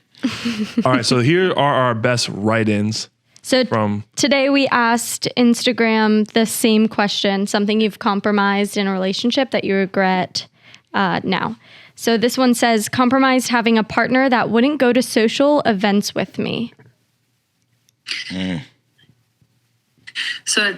All right, so here are our best write-ins So from today we asked Instagram the same question, something you've compromised in a relationship that you regret now. So this one says, compromised having a partner that wouldn't go to social events with me. So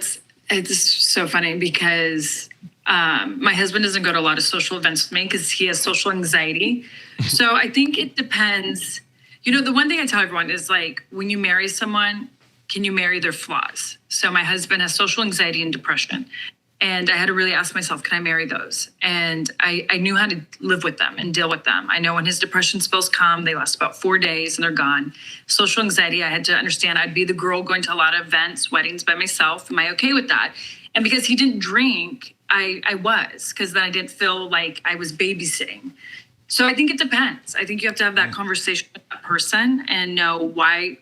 it's so funny because my husband doesn't go to a lot of social events with me because he has social anxiety. So I think it depends. You know, the one thing I tell everyone is like, when you marry someone, can you marry their flaws? So my husband has social anxiety and depression. And I had to really ask myself, can I marry those? And I knew how to live with them and deal with them. I know when his depression spells come, they last about 4 days and they're gone. Social anxiety, I had to understand I'd be the girl going to a lot of events, weddings by myself. Am I okay with that? And because he didn't drink, I was, because then I didn't feel like I was babysitting. So I think it depends. I think you have to have that conversation with that person and know why.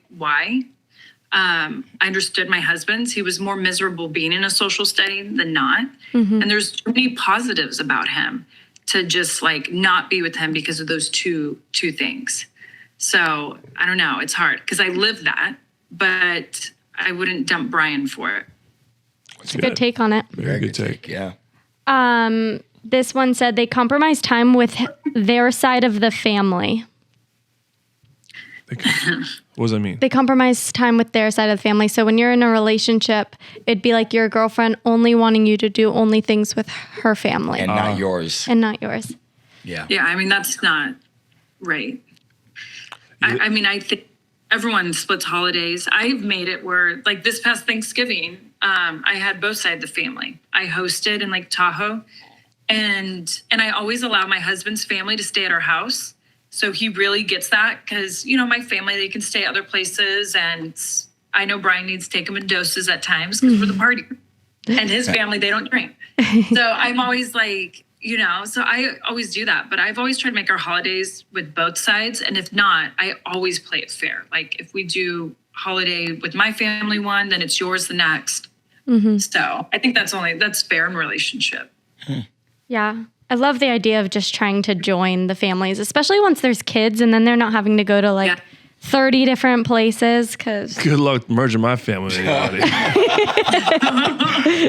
I understood my husband's. He was more miserable being in a social setting than not. And there's too many positives about him to just like not be with him because of those two things. So I don't know. It's hard because I live that, but I wouldn't dump Brian for it. It's Good take on it. Very good take. Yeah. This one said they compromise time with their side of the family. What does that mean? They compromise time with their side of the family. So when you're in a relationship, it'd be like your girlfriend only wanting you to do only things with her family And not yours. and not yours. Yeah. Yeah, I mean, that's not right. I mean, I think everyone splits holidays. I've made it where, like this past Thanksgiving, I had both sides of the family. I hosted in like Tahoe, and I always allow my husband's family to stay at our house. So he really gets that because, you know, my family, they can stay other places. And I know Brian needs to take him in doses at times because we're the party. And his family, they don't drink. So I'm always like, you know, so I always do that. But I've always tried to make our holidays with both sides. And if not, I always play it fair. Like if we do holiday with my family one, then it's yours the next. So I think that's fair in relationship. Yeah. I love the idea of just trying to join the families, especially once there's kids and then they're not having to go to like 30 different places because Good luck merging my family with anybody.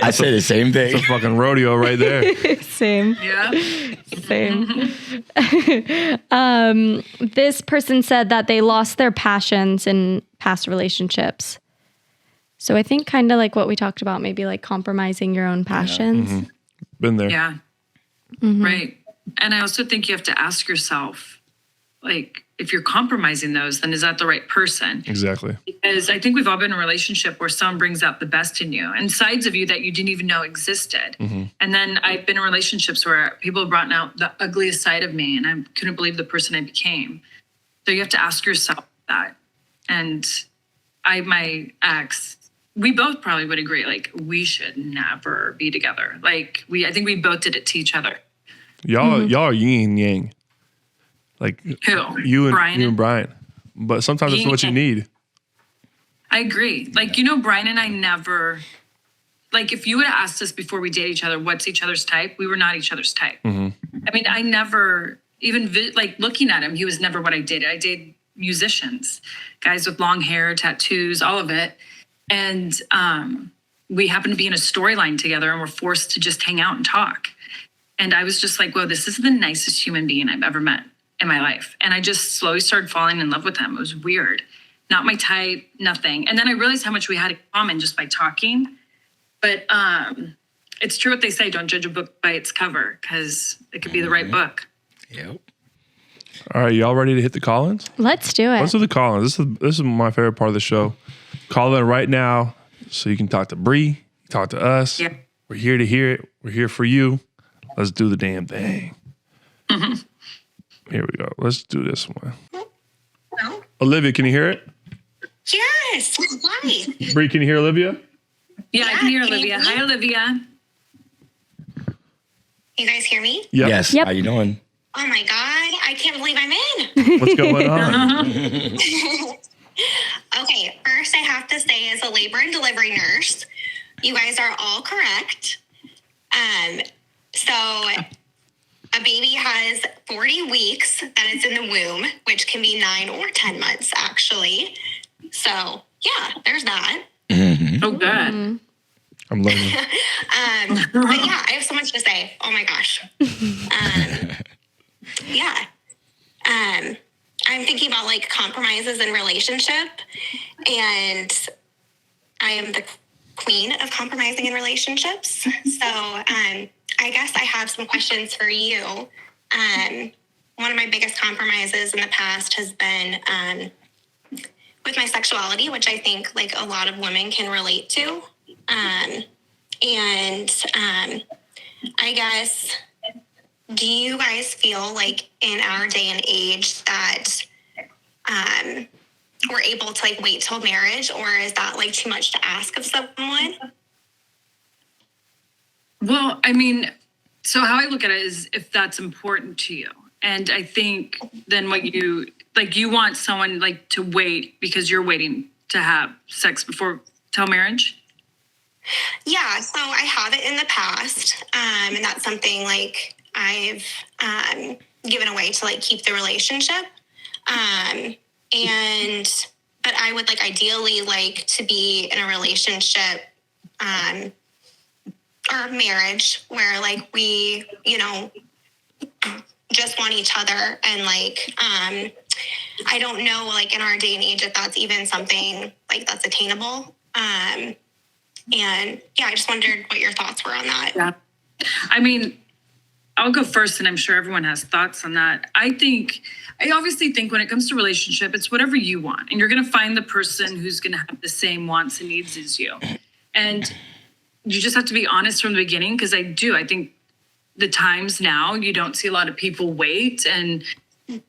I say the same thing. It's a fucking rodeo right there. same. Yeah. Same. This person said that they lost their passions in past relationships. So I think kind of like what we talked about, maybe like compromising your own passions. Been there. Yeah. Right. And I also think you have to ask yourself, like, if you're compromising those, then is that the right person? Exactly. Because I think we've all been in a relationship where someone brings out the best in you and sides of you that you didn't even know existed. And then I've been in relationships where people have brought out the ugliest side of me and I couldn't believe the person I became. So you have to ask yourself that. And my ex, we both probably would agree, like, we should never be together. Like, I think we both did it to each other. Y'all are yin and yang. Like Who? you Brian and Brian. But sometimes it's Yin what you and- need. I agree. Like, you know, Brian and I never, like, if you would have asked us before we date each other, what's each other's type? We were not each other's type. I mean, I never even, like, looking at him, he was never what I dated. I dated musicians, guys with long hair, tattoos, all of it. And we happened to be in a storyline together and we're forced to just hang out and talk. And I was just like, whoa, this is the nicest human being I've ever met in my life. And I just slowly started falling in love with him. It was weird. Not my type, nothing. And then I realized how much we had in common just by talking. But it's true what they say, don't judge a book by its cover, because it could be the right book. Yep. All right, y'all ready to hit the call-ins? Let's do it. Let's do the call-ins. This is my favorite part of the show. Call in right now so you can talk to Brie, talk to us. Yeah. We're here to hear it. We're here for you. Let's do the damn thing. Here we go. Let's do this one. Hello? Olivia, can you hear it? Yes. Hi. Brie, can you hear Olivia? Yeah, I can hear can you Olivia. hear me? Hi, Olivia. You guys hear me? Yep. Yes. Yep. How you doing? Oh my God. I can't believe I'm in. What's going on? Okay. First, I have to say, as a labor and delivery nurse, you guys are all correct. So a baby has 40 weeks that it's in the womb, which can be 9 or 10 months, actually. So, yeah, there's that. Oh, good. I'm learning. But yeah, I have so much to say. Oh my gosh. Yeah. I'm thinking about like compromises in relationship, and I am the queen of compromising in relationships. So I guess I have some questions for you. One of my biggest compromises in the past has been with my sexuality, which I think like a lot of women can relate to. I guess, do you guys feel like in our day and age that we're able to like wait till marriage, or is that like too much to ask of someone? Well, I mean, so how I look at it is if that's important to you. And I think then what you want someone like to wait because you're waiting to have sex before till marriage. Yeah, so I have it in the past, and that's something like I've given away to like keep the relationship. But I would like ideally like to be in a relationship or marriage where like we, just want each other, and like I don't know like in our day and age if that's even something like that's attainable. And yeah, I just wondered what your thoughts were on that. Yeah. I mean, I'll go first, and I'm sure everyone has thoughts on that. I obviously think when it comes to relationship, it's whatever you want. And you're going to find the person who's going to have the same wants and needs as you. And you just have to be honest from the beginning, because I think the times now, you don't see a lot of people wait. And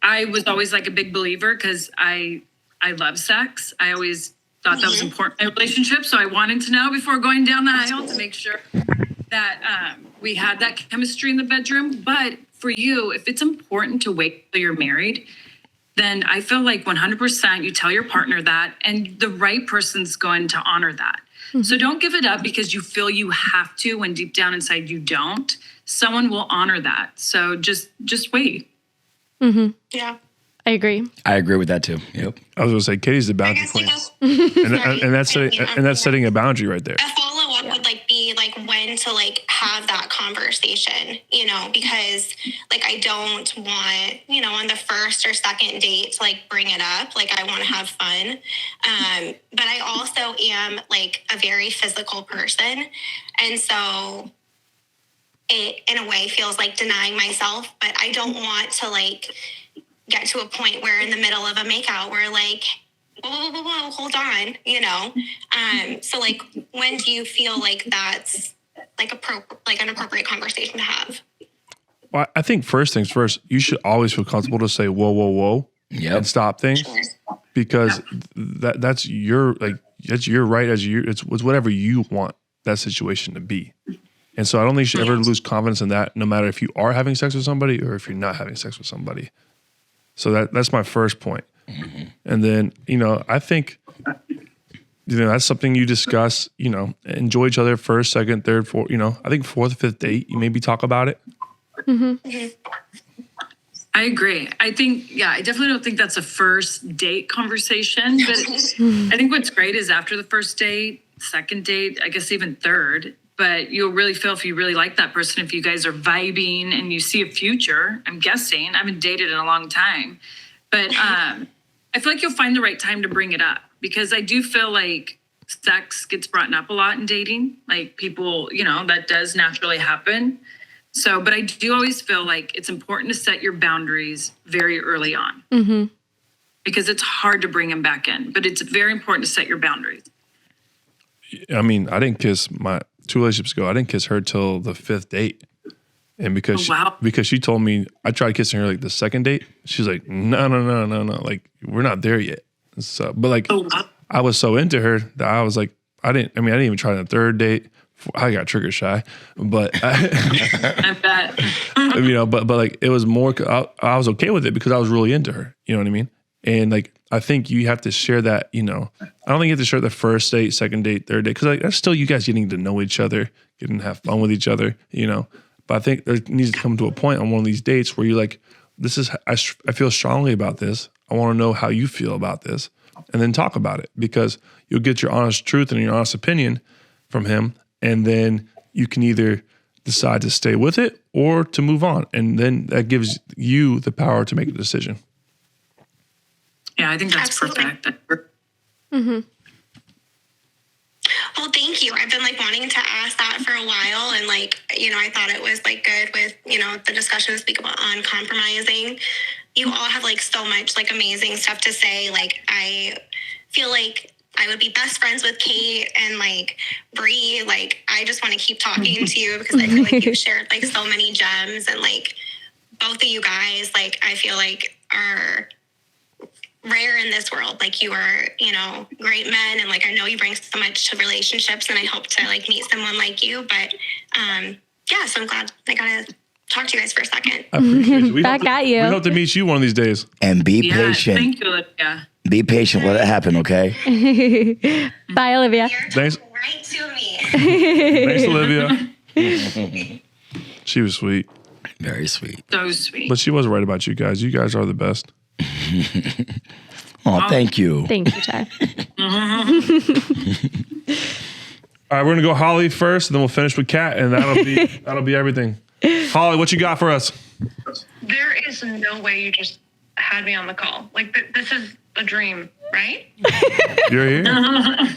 I was always like a big believer because I love sex. I always thought that was important in a relationship. So I wanted to know before going down the aisle to make sure that we had that chemistry in the bedroom. But for you, if it's important to wait till you're married, then I feel like 100% you tell your partner that, and the right person's going to honor that. Mm-hmm. So don't give it up because you feel you have to when deep down inside you don't. Someone will honor that. So just wait. Mm-hmm. Yeah. I agree. I agree with that too. Yep. I was going to say, Katie's the I boundary guess queen. like And that's setting a boundary right there. a follow-up would like be like when to like have that conversation, because like I don't want, on the first or second date to like bring it up. Like I want to have fun. But I also am like a very physical person. And so it in a way feels like denying myself, but I don't want to like get to a point where in the middle of a makeout we're like, whoa, hold on, So like, when do you feel like that's like an appropriate conversation to have? Well, I think first things first, you should always feel comfortable to say whoa, Yep. and stop things, Sure. because that's your right as it's whatever you want that situation to be. And so I don't think you should ever lose confidence in that, no matter if you are having sex with somebody or if you're not having sex with somebody. So that's my first point. Mm-hmm. And then, I think, that's something you discuss, enjoy each other first, second, third, fourth, I think fourth, fifth date, you maybe talk about it. Mm-hmm. I agree. I think, I definitely don't think that's a first date conversation, but I think what's great is after the first date, second date, I guess even third, but you'll really feel if you really like that person, if you guys are vibing and you see a future. I'm guessing. I haven't dated in a long time, but I feel like you'll find the right time to bring it up, because I do feel like sex gets brought up a lot in dating. Like people, that does naturally happen. So, but I do always feel like it's important to set your boundaries very early on. Mm-hmm. Because it's hard to bring them back in, but it's very important to set your boundaries. I mean, I didn't kiss my 2 relationships ago. I didn't kiss her till the 5th date. And because she told me, I tried kissing her like the 2nd date. She's like, no. Like, we're not there yet. So, but like, I was so into her that I was like, I didn't even try the 3rd date. I got trigger shy, but I bet. but like it was more, I was okay with it because I was really into her. You know what I mean? And like, I think you have to share that, I don't think you have to share the 1st date, 2nd date, 3rd date. Because like, that's still you guys getting to know each other, getting to have fun with each other, But I think there needs to come to a point on one of these dates where you're like, I feel strongly about this. I want to know how you feel about this. And then talk about it, because you'll get your honest truth and your honest opinion from him. And then you can either decide to stay with it or to move on. And then that gives you the power to make a decision. Yeah, I think that's perfect. Mm-hmm. Well, thank you. I've been like wanting to ask that for a while. And like, I thought it was like good with, the discussion to speak about uncompromising. You all have like so much like amazing stuff to say. Like, I feel like I would be best friends with Kate and like Brie. Like, I just want to keep talking to you because I feel like you've shared like so many gems, and like both of you guys, like, I feel like are rare in this world. Like, you are, great men, and like I know you bring so much to relationships, and I hope to like meet someone like you. But yeah, so I'm glad I got to talk to you guys for a second. I appreciate you. Back at you. We hope to meet you one of these days. And be patient. Thank you, Olivia. Be patient. Let it happen, okay? Bye, Olivia. You're Thanks. talking right to me. Thanks, Olivia. She was sweet. Very sweet. So sweet. But she was right about you guys. You guys are the best. Oh, thank you. Thank you, Ty. All right, we're gonna go Holly first, and then we'll finish with Kat, and that'll be everything. Holly, what you got for us? There is no way you just had me on the call. Like, this is a dream, right? You're here? No,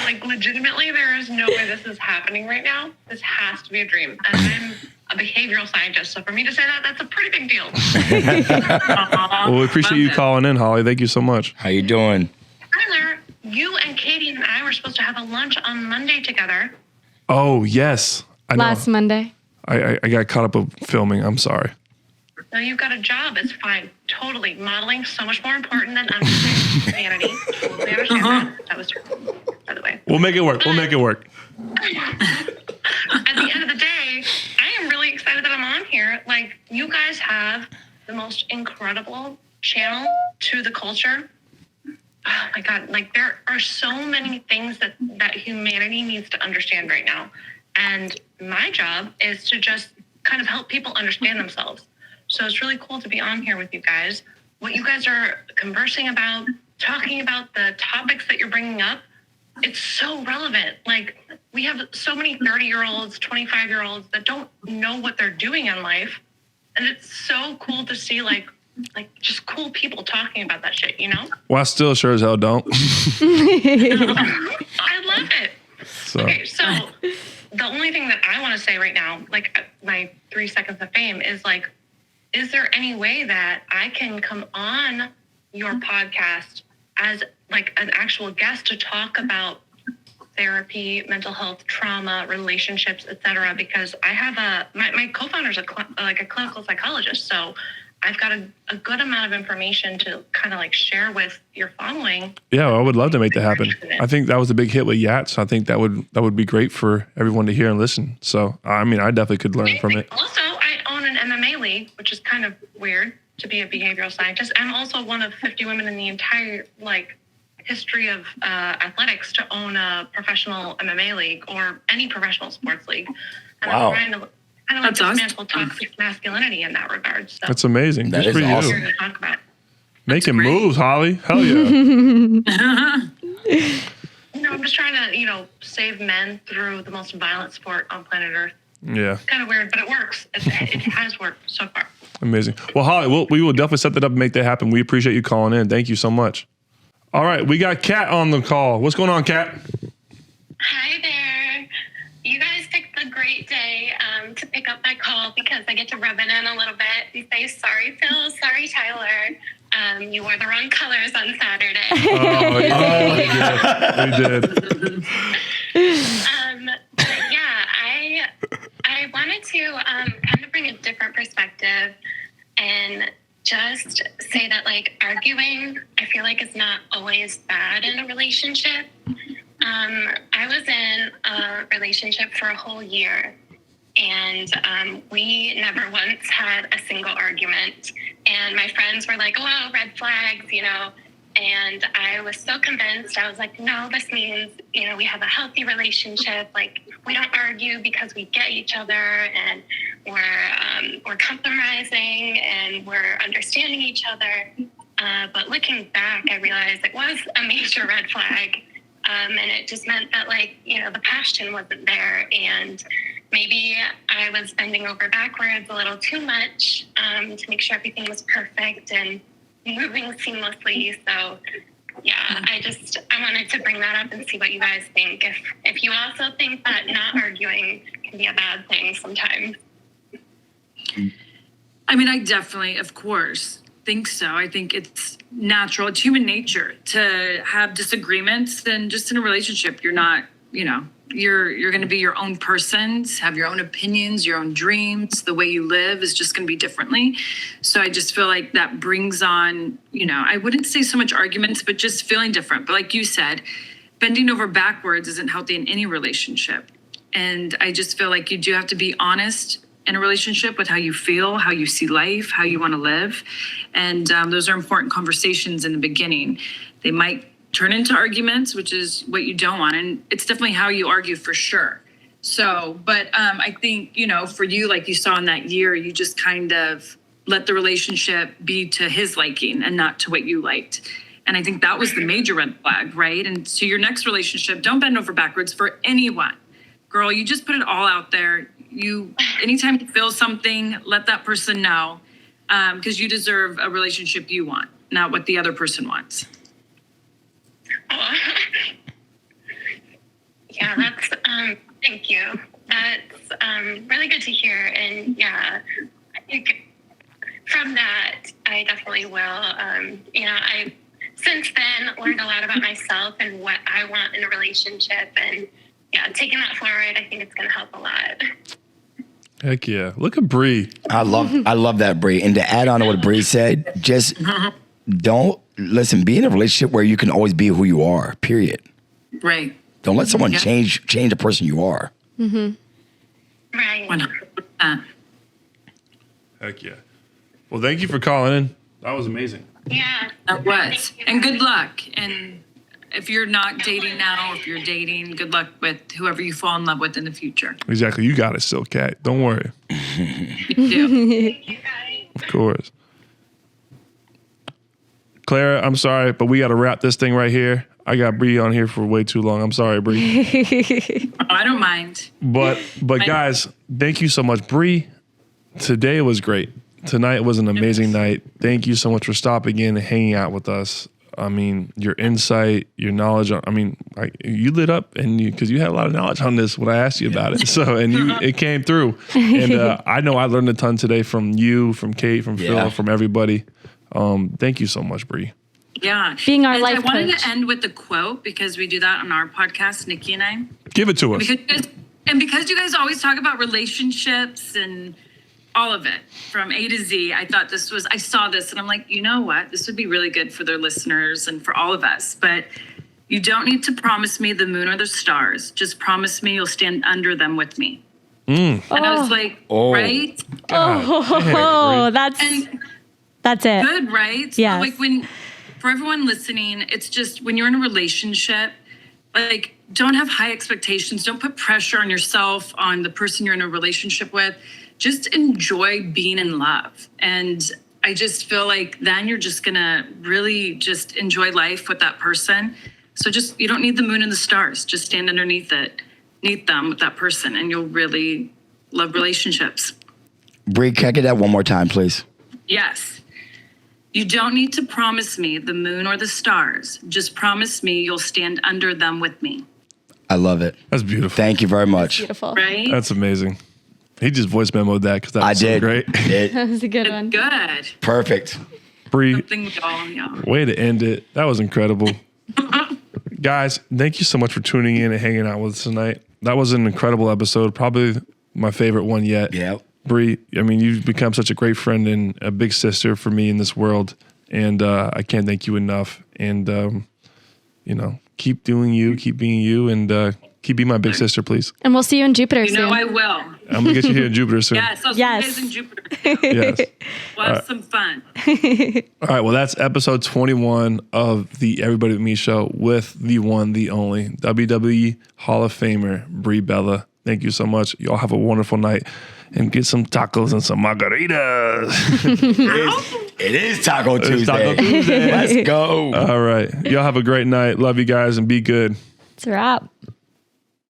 like, legitimately, there is no way this is happening right now. This has to be a dream. And I'm a behavioral scientist, so for me to say that, that's a pretty big deal. Well, we appreciate you calling in, Holly. Thank you so much. How you doing? Tyler, you and Katie and I were supposed to have a lunch on Monday together. Oh, yes. I know. Last Monday. I got caught up with filming. I'm sorry. No, you've got a job. It's fine. Totally. Modeling so much more important than understanding humanity. Totally understand that. That was true, by the way. We'll make it work. At the end of the day, I am really excited that I'm on here. Like, you guys have the most incredible channel to the culture. Oh my God. Like, there are so many things that humanity needs to understand right now. And my job is to just kind of help people understand themselves. So it's really cool to be on here with you guys. What you guys are conversing about, talking about the topics that you're bringing up, it's so relevant. Like, we have so many 30-year-olds, 25-year-olds that don't know what they're doing in life. And it's so cool to see, like just cool people talking about that shit, Well, I still sure as hell don't. I love it. So. Okay, so the only thing that I want to say right now, like my 3 seconds of fame, is like, is there any way that I can come on your podcast as like an actual guest to talk about therapy, mental health, trauma, relationships, etc.? Because I have my co-founder's a clinical psychologist, so I've got a good amount of information to kind of like share with your following. Yeah, I would love to make that happen. I think that was a big hit with Yat, so I think that would be great for everyone to hear and listen. So, I mean, I definitely could learn from it. Also, I own an MMA league, which is kind of weird to be a behavioral scientist. I'm also one of 50 women in the entire like history of athletics to own a professional MMA league or any professional sports league. And Wow. I'm trying to kind of like dismantle toxic masculinity in that regard. So That's amazing. That Good is for awesome. here you. to talk about. Making great. moves, Holly. Hell yeah. I'm just trying to, save men through the most violent sport on planet Earth. Yeah, Kind of weird, but it works. It has worked so far. amazing. Well, Holly, we will definitely set that up and make that happen. We appreciate you calling in. Thank you so much. All right, we got Kat on the call. What's going on, Kat? Hi there. You guys picked a great day to pick up my call because I get to rub it in a little bit and say, sorry, Phil, sorry, Tyler. You wore the wrong colors on Saturday. Oh, yeah. We did. But yeah, I wanted to kind of bring a different perspective and just say that, like, arguing, I feel like is not always bad in a relationship. I was in a relationship for a whole year, and we never once had a single argument. And my friends were like, oh, red flags, you know. And I was so convinced. I was like, no, this means, you know, we have a healthy relationship. Like, we don't argue because we get each other, and we're compromising and we're understanding each other. But looking back, I realized it was a major red flag. And it just meant that, like, you know, the passion wasn't there. And maybe I was bending over backwards a little too much to make sure everything was perfect and moving seamlessly. So yeah, I wanted to bring that up and see what you guys think. If you also think that not arguing can be a bad thing sometimes. I mean, I definitely, of course, think so. I think it's natural. It's human nature to have disagreements. And just in a relationship, you're not, you know, you're going to be your own person, have your own opinions, your own dreams. The way you live is just going to be differently. So I just feel like that brings on, you know, I wouldn't say so much arguments, but just feeling different. But like you said, bending over backwards isn't healthy in any relationship. And I just feel like you do have to be honest in a relationship with how you feel, how you see life, how you want to live. And those are important conversations in the beginning. They might turn into arguments, which is what you don't want. And it's definitely how you argue for sure. So, but I think, you know, for you, like you saw in that year, you just kind of let the relationship be to his liking and not to what you liked. And I think that was the major red flag, right? And so your next relationship, don't bend over backwards for anyone. Girl, you just put it all out there. Anytime you feel something, let that person know, because you deserve a relationship you want, not what the other person wants. Yeah, that's thank you. That's really good to hear. And yeah, I think from that, I definitely will. You know, I since then learned a lot about myself and what I want in a relationship. And yeah, taking that forward, I think it's going to help a lot. Heck yeah. Look at Brie. I love that, Brie. And to add on to what Brie said, just don't be in a relationship where you can always be who you are, period. Right. Don't let someone change the person you are. Right. 100%. Heck yeah. Well, thank you for calling in. That was amazing. Yeah. That was. And good luck. And if you're not dating now, if you're dating, good luck with whoever you fall in love with in the future. Exactly. You got it still, Kat. Don't worry. You do. Thank you guys. Of course. Clara, I'm sorry, but we got to wrap this thing right here. I got Brie on here for way too long. I'm sorry, Brie. Oh, I don't mind. But guys, thank you so much. Brie, today was great. Tonight was an amazing night. Thank you so much for stopping in and hanging out with us. I mean, your insight, your knowledge. You lit up, and because you had a lot of knowledge on this when I asked you about it. So, and it came through. And I know I learned a ton today from you, from Kate, from Phil, from everybody. Thank you so much, Brie. Yeah. Being our and life I wanted coach. to end with a quote because we do that on our podcast, Nikki and I. Give it to us. Because you guys always talk about relationships and all of it from A to Z, I saw this and I'm like, you know what? This would be really good for their listeners and for all of us. But you don't need to promise me the moon or the stars. Just promise me you'll stand under them with me. And I was like, right? That's it. Good, right? Yes. So like for everyone listening, it's just when you're in a relationship, like don't have high expectations. Don't put pressure on yourself, on the person you're in a relationship with. Just enjoy being in love. And I just feel like then you're just gonna really just enjoy life with that person. So you don't need the moon and the stars. Just stand underneath them with that person and you'll really love relationships. Brie, can I get that one more time, please? Yes. You don't need to promise me the moon or the stars. Just promise me you'll stand under them with me. I love it. That's beautiful. Thank you very much. Beautiful. Right? That's amazing. He just voice memoed that because that was so great. That was a good one. Good. Perfect. Brie, Something we all know. way to end it. That was incredible. Guys, thank you so much for tuning in and hanging out with us tonight. That was an incredible episode. Probably my favorite one yet. Yeah. Brie, I mean, you've become such a great friend and a big sister for me in this world. And I can't thank you enough. And, you know, keep doing you, keep being you, and keep being my big sister, please. And we'll see you in Jupiter You know soon. I will. I'm going to get you here in Jupiter soon. Yes, I'll Yes. see you guys in Jupiter. Yes. We'll have some fun. All right. Well, that's episode 21 of the Everybody But Me show with the one, the only WWE Hall of Famer, Brie Bella. Thank you so much. Y'all have a wonderful night and get some tacos and some margaritas. It is Taco Tuesday. Taco Tuesday. Let's go. All right. Y'all have a great night. Love you guys and be good. It's a wrap.